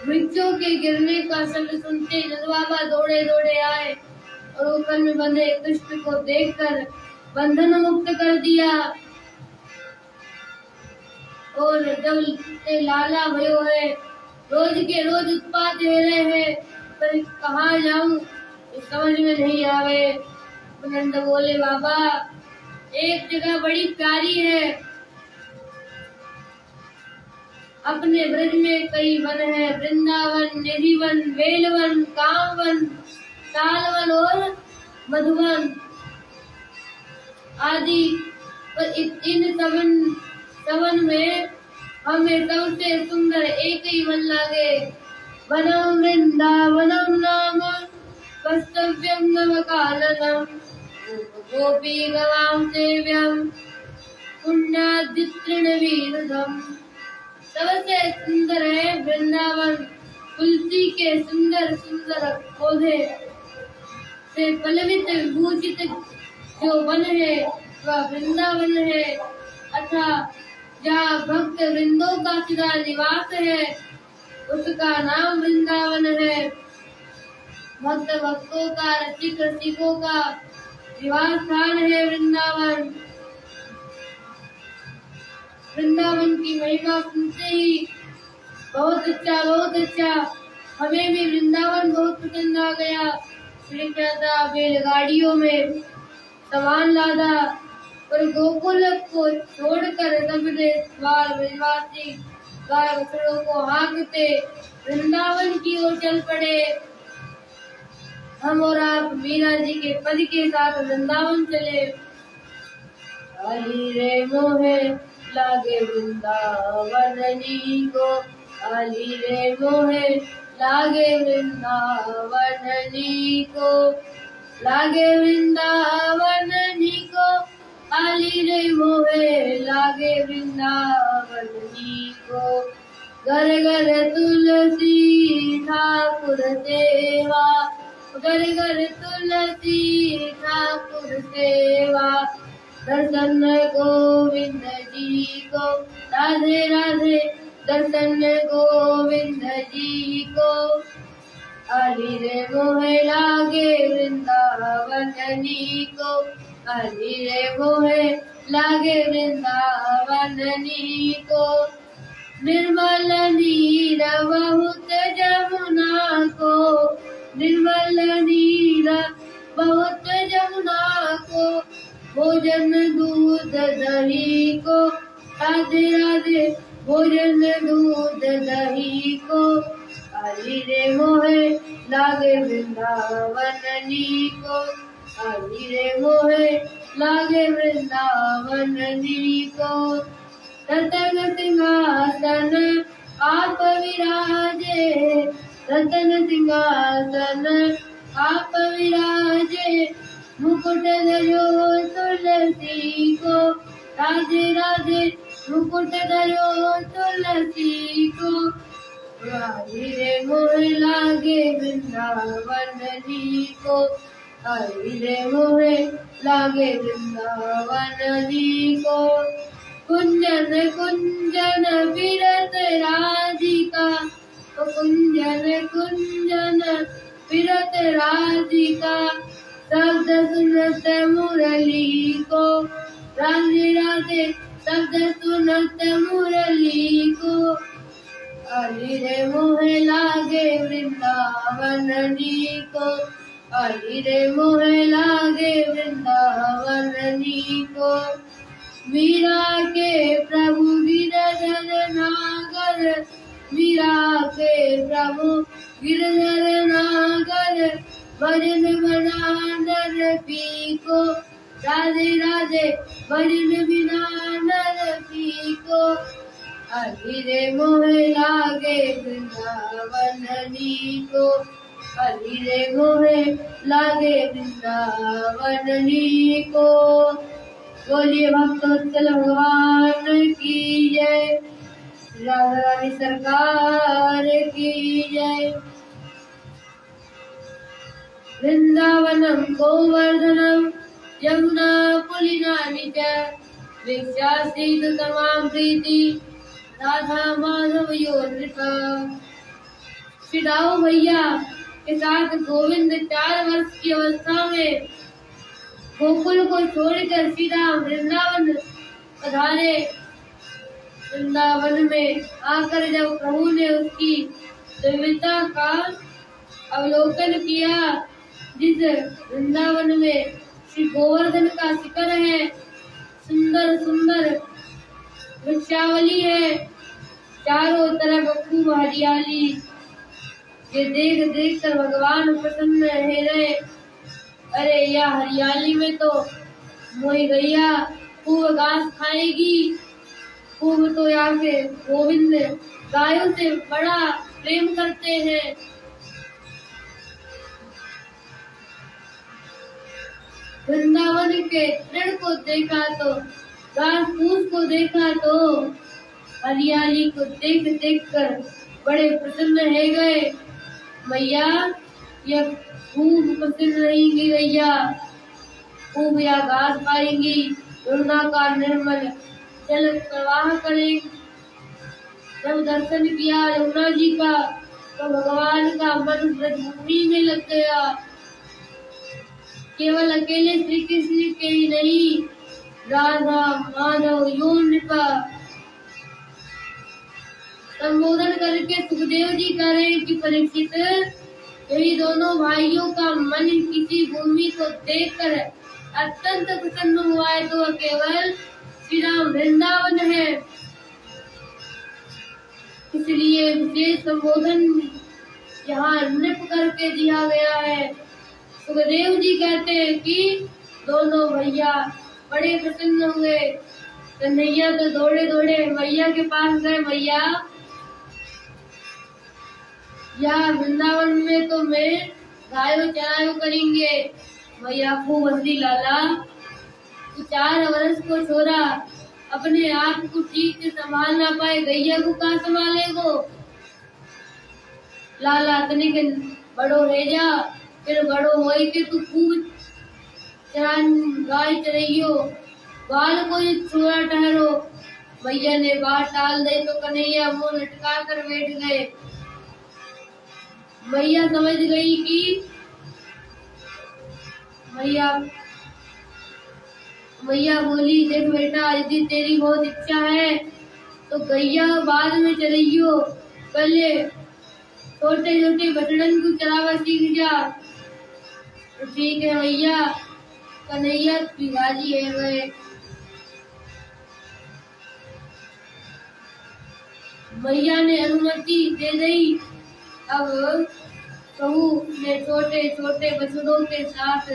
वृक्षों के गिरने का शब्द सुनते नंद बाबा दौड़े दौड़े आए और ऊपर में बंधे कृष्ण को देखकर बंधन मुक्त कर दिया। और जब से लाला भयो है, रोज के रोज उत्पात दे रहे हैं, पर कहाँ जाऊं समझ में नहीं आवे। नंद बोले बाबा एक जगह बड़ी प्यारी है, अपने ब्रज में कई वन है, वृंदावन, निधिवन, बेलवन, कामवन, तालवन और मधुवन आदि। पर इन सवन में हमें सबसे सुंदर एक ही वन लागे। वनम वृंदावनम नाम वास्तव्यम नवकाननम गोपी गवां सेव्यं पुण्यादितृणवीरधम। सबसे सुंदर है वृंदावन, तुलसी के सुंदर सुंदर पौधे से पल्लवित विभूषित जो वन है वह वृंदावन है। अथा जहाँ भक्त वृंदों का सदा निवास है उसका नाम वृंदावन है। भक्त भक्तों का, रसिक रसिकों का निवास स्थान है वृंदावन। वृंदावन की महिमा सुनते ही बहुत अच्छा, हमें भी वृंदावन बहुत पसंद आ गया। फिर क्या था, बैलगाड़ियों में सामान लादा और गोकुल को छोड़कर सब ब्रजवासी गाय बछड़ों को हाँकते वृंदावन की ओर चल पड़े। हम और आप मीरा जी के पद के साथ वृंदावन चले। आली रे मोहे लागे वृंदावन जी को, आली रे मोहे लागे वृंदावन जी को, लागे वृंदावन जी को, आली रे मोहे लागे वृंदावन जी को। घर घर तुलसी ठाकुर सेवा, घर घर तुलसी ठाकुर सेवा, दर्शन गोविंद जी को, राधे राधे दर्शन गोविंद जी को। आली रे मोहे लागे वृंदावन जी को, आली रे मोहे लागे वृंदावन जी को। निर्मल नीर बहुत जमुना को, निर्मल नीर बहुत जमुना को, भोजन दूध दही को, राधे राधे भोजन दूध दही को। आली रे मोहे लागे वृंदावन जी को, आली रे मोहे लागे वृंदावन जी को। रतन सिंहासन आप विराजे, रतन सिंहासन आप विराजे, मुकुट धरो तुलसी को, राधे राधे मुकुट धरो तुलसी को। आली रे मोहे लागे वृंदावन जी को, आली रे मोहे लागे वृंदावन जी को। कुंजन कुंजन विरत राधिका, कुंजन कुंजन विरत राधिका, शब्द सुनत मुरली को, राधे राधे शब्द सुनत मुरली को। आली रे मोहे लागे वृंदावन जी को, आली रे मोहे लागे वृंदावन जी को। मीरा के प्रभु गिरधर नागर, मीरा के प्रभु गिरधर नागर, भजन बना नर पी को, राधे राधे भजन बिना नर पी को। आली रे मोहे लागे वृंदावन जी को, आली रे मोहे लागे वृंदावन जी को। बोलिए भक्तवत्सल भगवान की जय, राधा रानी सरकार की जय। वृंदावनम गोवर्धनम यमुना पुलिनानि च, वीक्षासीत तमाम प्रीति राधा माधव यो नृपा। श्री दाऊ भैया के साथ गोविंद 4 वर्ष की अवस्था में गोकुल को छोड़कर सीधा वृंदावन पधारे। वृंदावन में आकर जब प्रभु ने उसकी दिव्यता का अवलोकन किया, जिस वृंदावन में श्री गोवर्धन का शिखर है, सुंदर सुंदर वृक्षावली है, चारों तरफ खूब हरियाली, ये देख देख कर भगवान प्रसन्न रहे। अरे यह हरियाली में तो मोई गैया खूब घास खाएगी, खूब तो यहाँ के गोविंद गायों से बड़ा प्रेम करते हैं। वृंदावन के तृण को देखा तो, घास फूस को देखा तो हरियाली को देख देख कर बड़े प्रसन्न है गए। मैया यह खूब प्रसन्न रहेंगी, मैया खूब या घास पाएंगी, यमुना का निर्मल जल प्रवाह करें। जब दर्शन किया यमुना जी का तो भगवान का मन ब्रजभूमि में लग गया। केवल अकेले श्री कृष्ण के ही नहीं, राधा माधव यौन का संबोधन करके सुखदेव जी कह रहे हैं कि परीक्षित, यही दोनों भाइयों का मन किसी भूमि को देखकर अत्यंत प्रसन्न हुआ है तो केवल श्री राम वृंदावन है। इसलिए विशेष संबोधन यहाँ नृप करके दिया गया है। सुखदेव जी कहते हैं कि दोनों भैया बड़े प्रसन्न हुए। कन्हैया तो दौड़े दौड़े मैया के पास गए, मैया यहाँ वृंदावन में तो मैं गायो चरायो करेंगे। मैया खूब हंसी, लाला तू 4 वर्ष को छोरा अपने आप को ठीक से संभाल ना पाए, गैया को कहाँ संभालेगो। लाला तनिक बड़ो रह जा, फिर बड़ो होई के तू खूब गाय चरइयो, बाल को छोरा ठहरो। भैया ने बात टाल दे तो कन्हैया मुंह लटका कर बैठ गए। मैया समझ गई कि मैया बोली, देख बेटा यदि तेरी बहुत इच्छा है तो गैया बाद में चरइयो, पहले छोटे छोटे बछड़न को चरावा सीख जा। तो ठीक है भैया, कन्हैया पिघाजी है गए। मैया ने अनुमति दे दी। अब बहू ने छोटे छोटे बछड़ों के साथ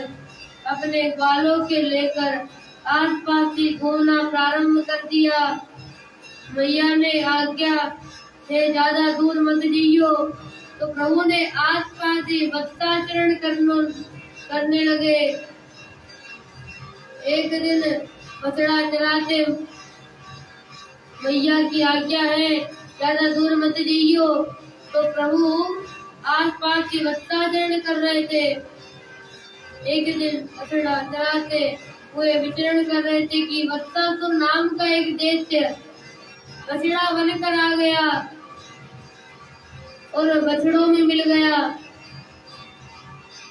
अपने बालों के लेकर आसपास ही घूमना प्रारंभ कर दिया। मैया ने आज्ञा से ज्यादा दूर मत जाइयो, तो प्रभु ने आसपास ही बत्साचरण करने लगे। एक दिन बछड़ा चराते मैया की आज्ञा है ज्यादा दूर मत जाइयो, तो प्रभु आसपास की बत्साचरण कर रहे थे। एक दिन बछड़ा चराते हुए विचरण कर रहे थे कि वत्सासुर नाम का एक दैत्य बछड़ा बनकर आ गया और बछड़ों में मिल गया।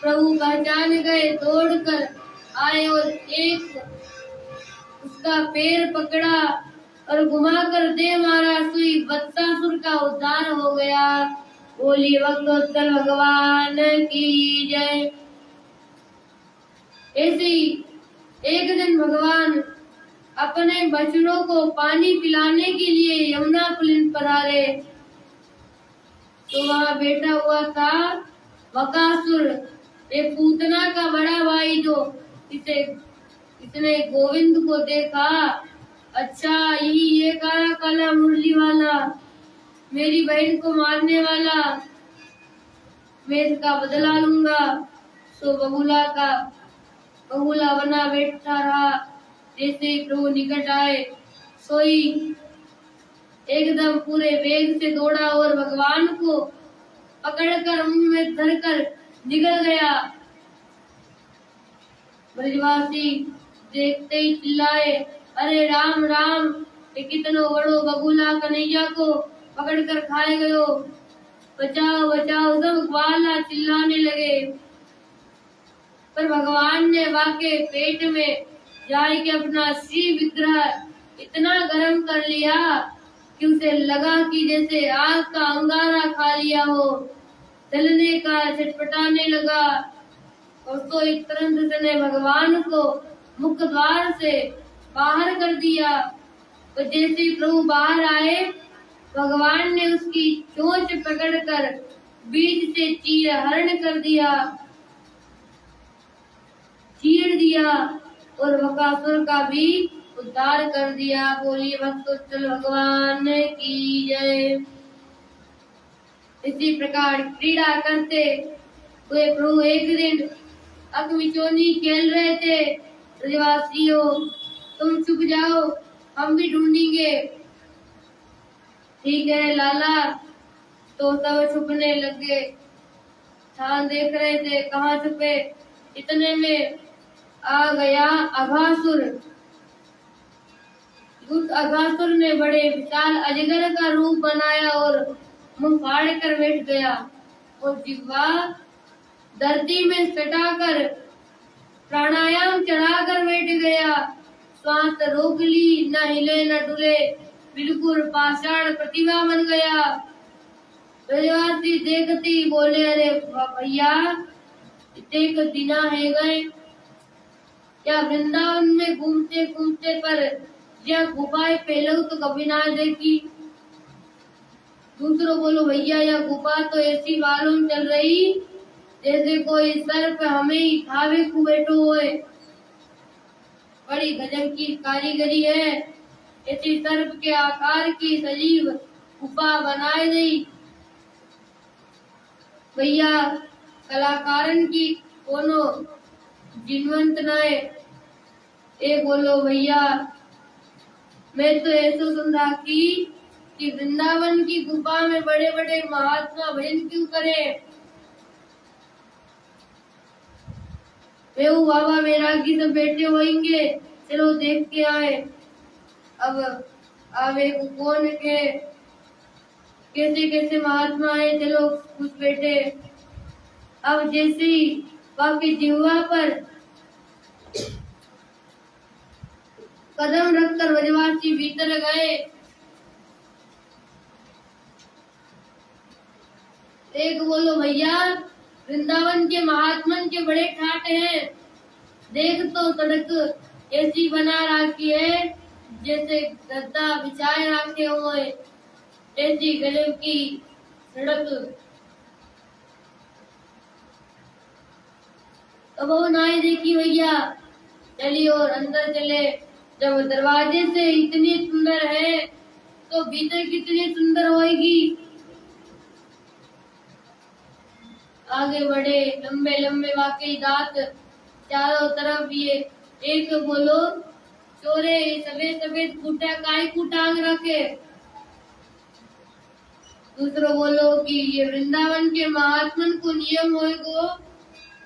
प्रभु पहचान गए, दौड़कर आए और एक उसका पैर पकड़ा और घुमाकर दे मारा। सुई वत्सासुर का उद्धार हो गया। बोलिए भक्तोत्तर भगवान की जय। ऐसे ही एक दिन भगवान अपने बछड़ों को पानी पिलाने के लिए यमुना पुलिन पर आ रहे, तो वहाँ बैठा हुआ था बकासुर, एक पूतना का बड़ा भाई, जो इसने गोविंद को देखा। अच्छा, यही ये काला काला मुरली वाला, मेरी बहन को मारने वाला, मैं इसका बदला लूंगा। तो बबूला बना बैठा रहा। जैसे ही प्रभु निकट आए, सोई एकदम पूरे वेग से दौड़ा और भगवान को पकड़कर मुंह में धरकर निकल गया। ब्रजवासी देखते ही चिल्लाए, अरे राम राम, ये कितनो बड़ो बबूला कन्हैया को पकड़कर खाए गयो, बचाओ बचाओ। सब ग्वाला चिल्लाने लगे, पर भगवान ने वाके पेट में जाए के अपना श्री विग्रह इतना गर्म कर लिया कि उसे लगा कि जैसे आग का अंगारा खा लिया हो, जलने का छटपटाने लगा। और तो तुरंत उसने भगवान को मुख्य द्वार से बाहर कर दिया। और जैसे प्रभु बाहर आए, भगवान ने उसकी चोंच पकड़कर बीच से चीर कर दिया, चीर दिया और बकासुर का भी उद्धार कर दिया। बोलिए भक्तोत्तल भगवान की जय। इसी प्रकार क्रीड़ा करते हुए प्रभु एक दिन अग्निचोनी खेल रहे थे। ब्रजवासियों तुम चुप जाओ, हम भी ढूंढेंगे। ठीक है लाला। तो सब छुपने लग गए। छान देख रहे थे कहाँ छुपे। इतने में आ गया अघासुर। उस अघासुर ने बड़े विशाल अजगर का रूप बनाया और मुंह फाड़ कर बैठ गया और जिह्वा धरती में सटाकर प्राणायाम चढ़ाकर बैठ गया। श्वास रोक ली, न हिले न डुले, बिल्कुल पाषाण प्रतिमा बन गया। ब्रजवासी देखते ही बोले, अरे भैया देख दिना है गए क्या वृंदावन में घूमते घूमते पर यह गुफाएं पहले तो कभी ना देखी। दूसरों बोलो भैया यह गुफा तो ऐसी मालूम चल रही जैसे कोई सर्प हमें ही खावे को बैठो होए। बड़ी गजब की कारीगरी है। ऐसी सर्प के आकार की सजीव गुफा बनाए गई। भैया कलाकारन की कोनो जिनवंत नाय। एक बोलो भैया मैं तो ऐसा सुना कि वृंदावन की गुफा में बड़े बड़े महात्मा भजन क्यों करे। वे बाबा वैरागी सब बैठे होंगे, चलो देख के आए। अब आवे कौन के कैसे कैसे महात्मा है, चलो कुछ बैठे। अब जैसे ही बाकी जिह्वा पर कदम रखकर ब्रजवासी भीतर गए। एक बोलो भैया वृंदावन के महात्मन के बड़े ठाट हैं। देख तो सड़क ऐसी बना रखी है जैसे गद्दा बिछाए रखे हुए, ऐसी गजब की सड़क। तो वो नाई देखी भैया, चलिए और अंदर चले। जब दरवाजे से इतनी सुंदर है तो भीतर कितनी सुंदर होएगी। आगे बढ़े, लंबे लंबे वाकई दांत चारों तरफ। ये एक बोलो चोरे सफेद सफेद कूटा काय को टांग रखे। दूसरो बोलो कि ये वृंदावन के महात्मन को नियम होएगो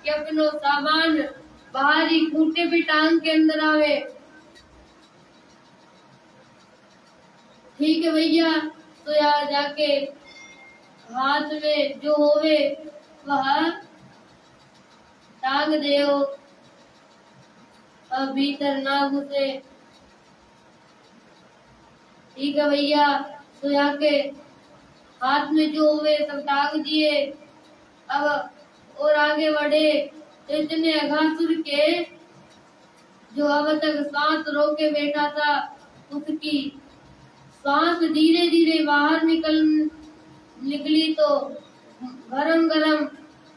कि अपनो सामान बाहरी खूंटे पे टांग के अंदर आवे। ठीक है भैया। तो यार जाके हाथ में जो होवे वह टांग देओ, अब भीतर ना घुसे। ठीक है भैया। तो जाके हाथ में जो हुए सब टांग दिए। अब और आगे बढ़े तो इतने अघासुर के जो अब तक सांस रोके बैठा था उसकी सांस धीरे धीरे बाहर निकली तो गरम गरम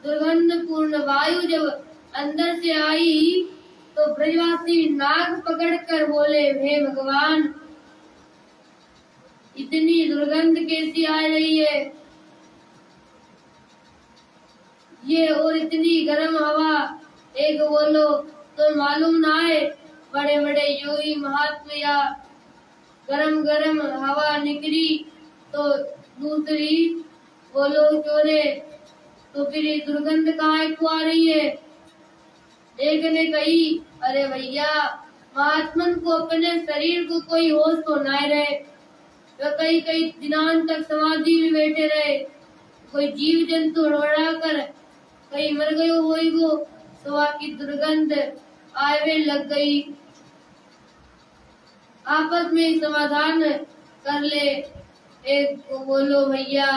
दुर्गंधपूर्ण वायु जब अंदर से आई तो ब्रजवासी नाक पकड़कर बोले, हे भगवान इतनी दुर्गंध कैसी आ रही है। ये और इतनी गर्म हवा। एक बोलो तो मालूम ना है बड़े बड़े योगी महात्मा या गरम गरम हवा निकली तो दूसरी बोलो चोरे तो फिर ये दुर्गंध कहाँ को आ रही है। एक ने कही, अरे भैया महात्मन को अपने शरीर को कोई होश तो ना रहे, वे कई कई दिनांत तक समाधि में बैठे रहे। कोई जीव जंतु उड़ा कर कहीं मर गयो होइगो तो की दुर्गंध आवे लग गई। आपस में समाधान कर ले। एक को बोलो भैया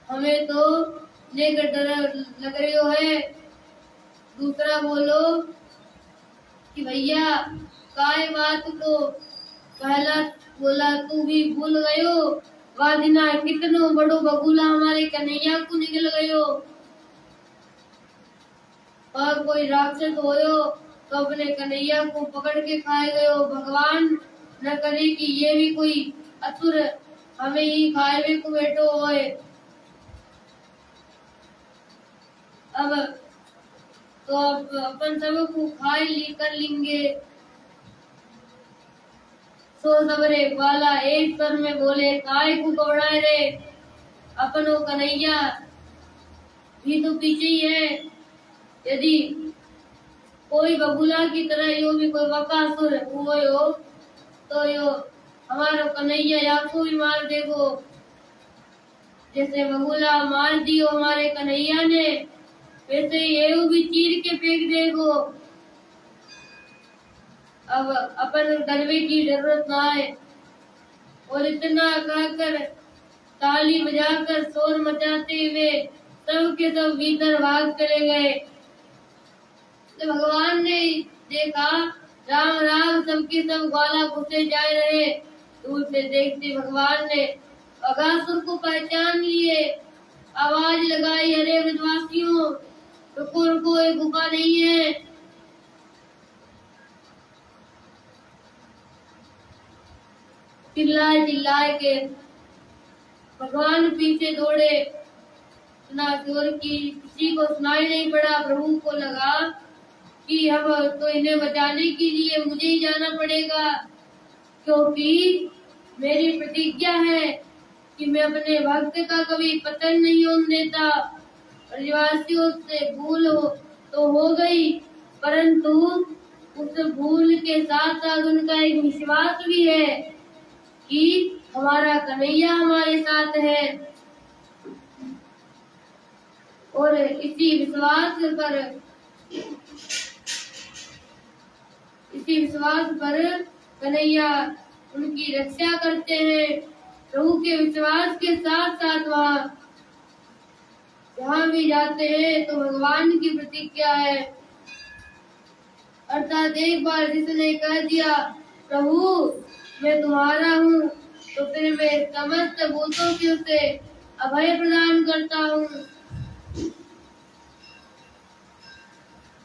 हमें तो लेकर डर लग रही है। दूसरा बोलो कि भैया काय बात को पहला बोला तू भी भूल गयो, वादिना कितनो बड़ो बगुला हमारे कन्हैया को निकल गयो। और कोई राक्षस होयो तो अपने कन्हैया को पकड़ के खाए गयो। भगवान न करे कि ये भी कोई असुर हमें ही खाए को बैठो होए। अब तो अपन सबको खाई ली कर लेंगे। सो सबरे ग्वाला एक स्वर में बोले, काय को घबराए रे, अपनो कन्हैया भी तो पीछे ही है। यदि कोई बबूला की तरह यो भी कोई बकासुर हुए हो तो यो हमारो कन्हैया याको भी मार देगो। जैसे बबूला मार दियो हमारे कन्हैया ने, वैसे ये भी चीर के फेंक देगो। अब अपन डरने की जरूरत ना है। और इतना कहकर ताली बजाकर शोर मचाते हुए सब के सब भीतर भाग चले गए। तो भगवान ने देखा राम राम सबके सब ग्वाला घुसे जा रहे। दूर से देखते भगवान ने अगासुर को पहचान लिए, आवाज लगाई, अरे ब्रजवासियों रुको रुको, ये गुफा नहीं है। चिल्लाए चिल्लाए के भगवान पीछे दौड़े। इतना जोर की किसी को सुनाई नहीं पड़ा। प्रभु को लगा कि अब तो इन्हें बचाने के लिए मुझे ही जाना पड़ेगा, क्योंकि मेरी प्रतिज्ञा है कि मैं अपने भक्त का कभी पतन नहीं होने देता। ब्रजवासियों से भूल तो हो गई, परंतु उस भूल के साथ साथ उनका एक विश्वास भी है कि हमारा कन्हैया हमारे साथ है। और इसी विश्वास पर कन्हैया उनकी रक्षा करते हैं। प्रभु के विश्वास के साथ साथ वहाँ जहाँ भी जाते हैं तो भगवान की प्रतिज्ञा है। अर्थात एक बार जिसने कह दिया प्रभु मैं तुम्हारा हूँ, तो फिर मैं समस्त भूतों के उसे अभय प्रदान करता हूँ।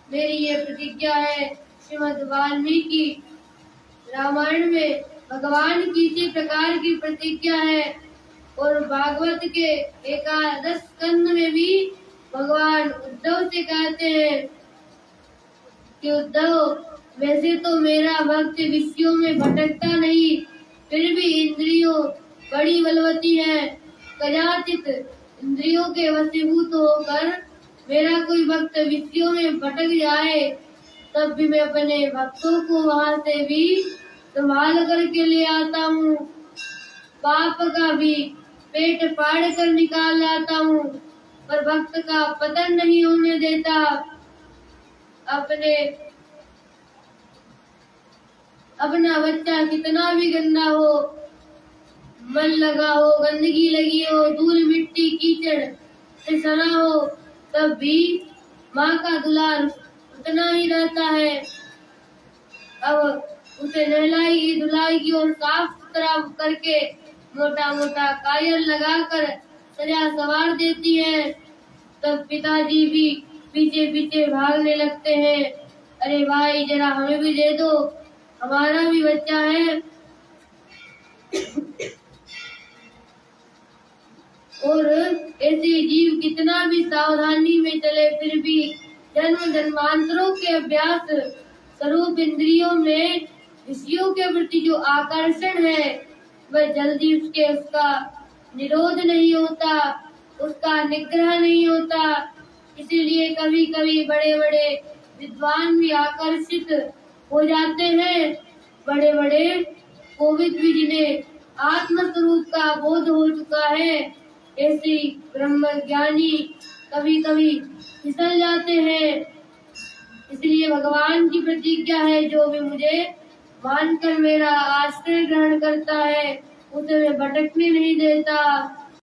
मेरी ये प्रतिज्ञा है। श्रीमद् वाल्मीकि रामायण में भगवान की इसी प्रकार की प्रतिज्ञा है। और भागवत के एकादश स्कंद में भी भगवान उद्धव से कहते हैं कि उद्धव वैसे तो मेरा भक्त विषयों में भटकता नहीं, फिर भी इंद्रियों बड़ी बलवती है। कदाचित इंद्रियों के वशीभूत होकर मेरा कोई भक्त विषयों में भटक जाए, तब भी मैं अपने भक्तों को वहाँ से भी संभाल करके ले आता हूँ। पाप का भी पेट फाड़ कर निकाल लाता हूँ, पर भक्त का पतन नहीं होने देता। अपना बच्चा कितना भी गंदा हो, मन लगा हो, गंदगी लगी हो, धूल मिट्टी कीचड़ से सना हो, तब भी माँ का दुलार उतना ही रहता है। अब उसे नहलाएगी धुलाएगी और साफ सुथरा करके मोटा मोटा कायल लगाकर सजा सवार देती है। तब पिताजी भी पीछे पीछे भागने लगते हैं, अरे भाई जरा हमें भी दे दो, हमारा भी बच्चा है। और ऐसे जीव कितना भी सावधानी में चले, फिर भी जन्म जन्मांतरों के अभ्यास स्वरूप इंद्रियों में विषयों के प्रति जो आकर्षण है वह जल्दी उसका निरोध नहीं होता, उसका निग्रह नहीं होता। इसीलिए कभी कभी बड़े बड़े विद्वान भी आकर्षित हो जाते हैं। बड़े बड़े कोविद भी जिन्हें आत्म स्वरूप का बोध हो चुका है, ऐसे ब्रह्म ज्ञानी कभी कभी फिसल जाते हैं। इसलिए भगवान की प्रतिज्ञा है, जो भी मुझे मानकर मेरा आश्रय ग्रहण करता है उसे मैं भटकने नहीं देता।